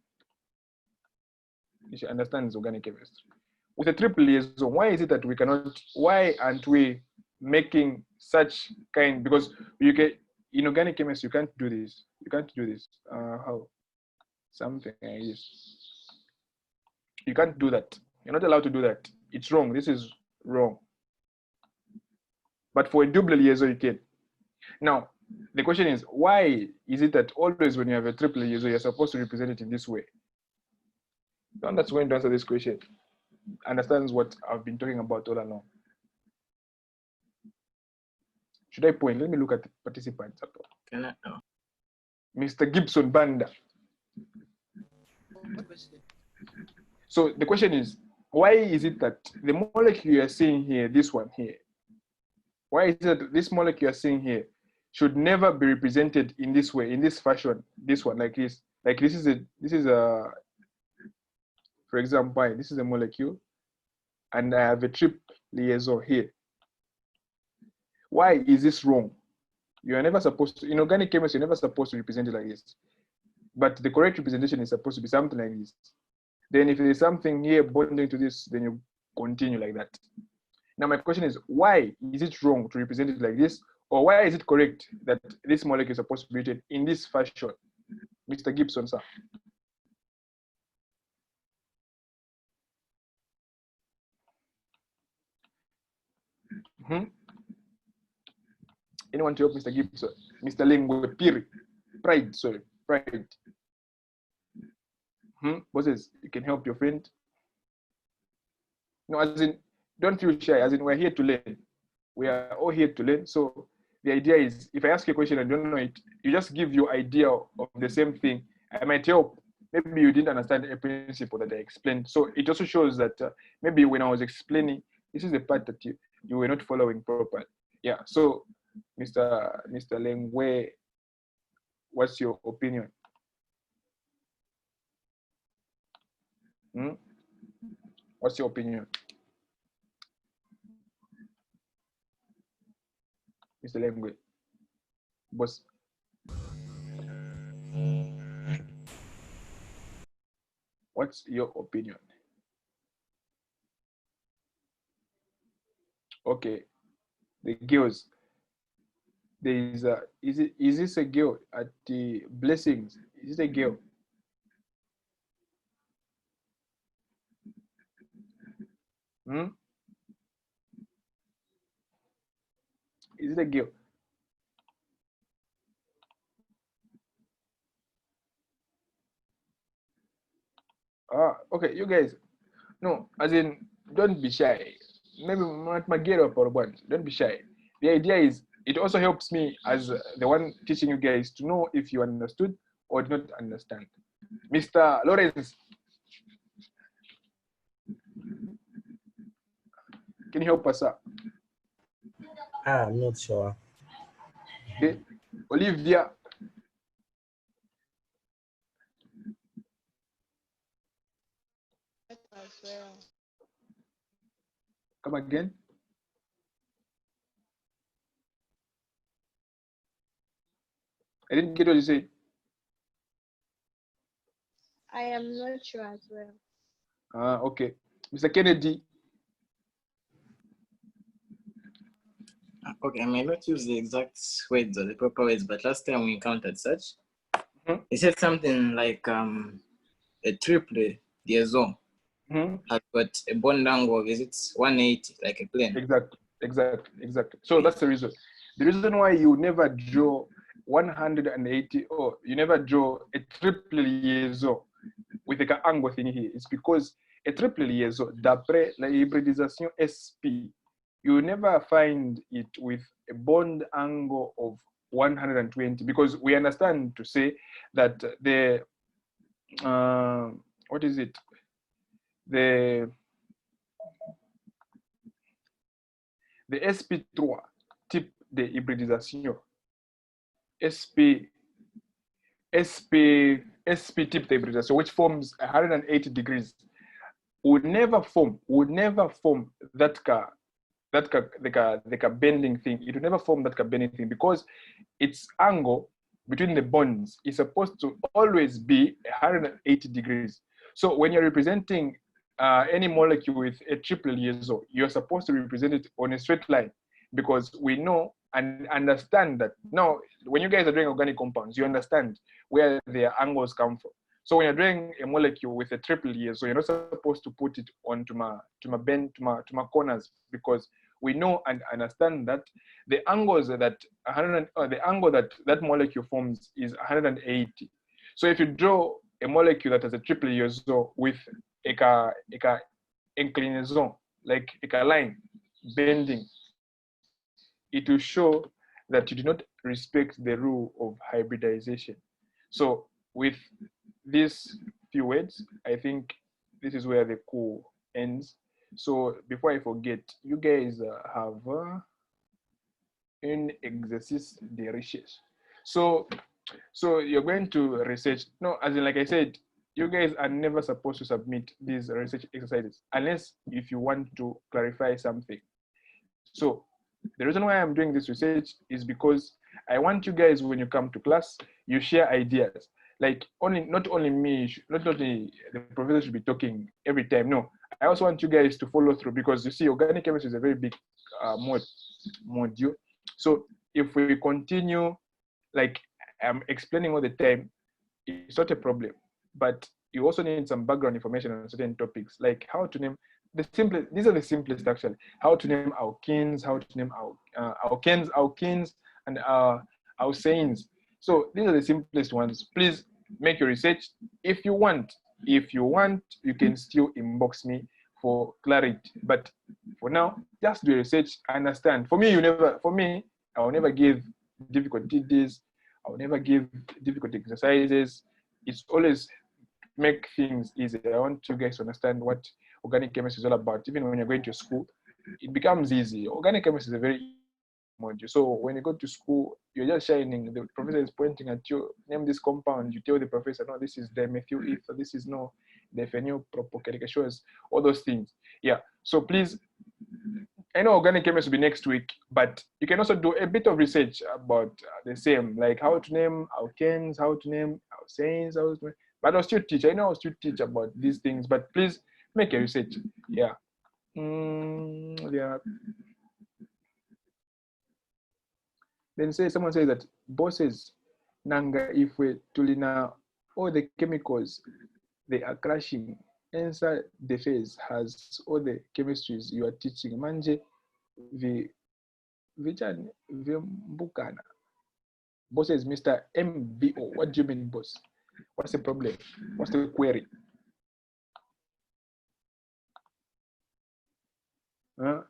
you should understand organic chemistry. With a triple liaison, why is it that we cannot, why aren't we making such kind, because you can, in organic chemistry, you can't do this. You can't do this. How? Something like this. You can't do that. You're not allowed to do that. It's wrong. This is wrong. But for a double liaison, you can. Now, the question is, why is it that always when you have a triple liaison, you're supposed to represent it in this way? The one that's going to answer this question understands what I've been talking about all along. Should I point? Let me look at the participants. Can I know? Mr. Gibson Banda. So the question is, why is it that the molecule you are seeing here, this one here, why is it that this molecule you are seeing here should never be represented in this way, in this fashion, this one, like this? Like this is a, for example, this is a molecule, and I have a triple liaison here. Why is this wrong? You are never supposed to, in organic chemistry, you're never supposed to represent it like this. But the correct representation is supposed to be something like this. Then if there's something here bonding to this, then you continue like that. Now my question is, why is it wrong to represent it like this? Or why is it correct that this molecule is supposed to be written in this fashion? Mr. Gibson, sir. Anyone to help Mr. Gibson? Mr. Lengwe Piri. Pride, sorry. Pride. Bosses, you can help your friend. No, as in, don't feel shy. As in, we're here to learn. We are all here to learn. So the idea is, if I ask you a question and don't know it, you just give your idea of the same thing. I might help. Maybe you didn't understand a principle that I explained. So it also shows that maybe when I was explaining, this is the part that you were not following properly. Yeah. So, Mr. Lengwe, what's your opinion? What's your opinion? Mr. Lengwe. Boss. What's your opinion? Okay. The girls. There is a, is this a girl at the Blessings? Is it a girl? Is it a girl? Okay, you guys. No, as in, don't be shy. Maybe my get up or what? Don't be shy. The idea is, it also helps me as the one teaching you guys to know if you understood or did not understand. Mr. Lawrence. Can you help us out? I'm not sure. Okay. Olivia. Come again. I didn't get what you said. I am not sure as well. Okay. Mr. Kennedy. Okay, I may not use the exact words or the proper words, but last time we encountered such, he said something like a triple liaison has got a bond angle of, is it 180, like a plane? Exactly. So that's the reason. The reason why you never draw 180, or you never draw a triple liaison. with the angle thing here is because a triple liaison d'après la hybridisation SP, you never find it with a bond angle of 120, because we understand to say that the what is it? The Sp3 type de hybridisation, SP type de hybridisation, which forms 180 degrees, would never form that bending thing. It will never form that bending thing because its angle between the bonds is supposed to always be 180 degrees. So when you're representing any molecule with a triple liaison, you're supposed to represent it on a straight line, because we know and understand that now when you guys are doing organic compounds, you understand where their angles come from. So when you're doing a molecule with a triple liaison, you're not supposed to put it onto my corners, because we know and understand that the angles that the angle that molecule forms is 180. So if you draw a molecule that has a triple liaison with a inclinaison, like a line bending, it will show that you do not respect the rule of hybridization. So with these few words, I think this is where the course ends. So before I forget, you guys have un exercice de recherche. So you're going to research. No, as in, like I said, you guys are never supposed to submit these research exercises unless if you want to clarify something. So the reason why I'm doing this research is because I want you guys, when you come to class, you share ideas. Like not only me, not only the professor should be talking every time. No, I also want you guys to follow through, because you see, organic chemistry is a very big module. So if we continue, like I'm explaining all the time, it's not a problem. But you also need some background information on certain topics, like how to name the simplest. These are the simplest actually. How to name alkenes, how to name alkenes, and alkanes. So these are the simplest ones. Please make your research. If you want, you can still inbox me for clarity. But for now, just do your research. Understand. For me, I will never give difficult TDs. I will never give difficult exercises. It's always make things easy. I want you guys to understand what organic chemistry is all about. Even when you're going to school, it becomes easy. Organic chemistry is a very module. So when you go to school, you're just shining. The professor is pointing at you, name this compound. You tell the professor, no, this is dimethyl ether. This is no diphenyl propylcaricatures. All those things. Yeah. So please, I know organic chemistry will be next week, but you can also do a bit of research about the same, like how to name alkanes, how to name alkanes, but I'll still teach. I know I'll still teach about these things, but please make a research. Yeah. Yeah. Then someone says that bosses nanga if we tulina all the chemicals they are crashing inside the phase has all the chemistries you are teaching. Manje vichani vimbukana. Boss says Mr. MBO. What do you mean, boss? What's the problem? What's the query? Huh?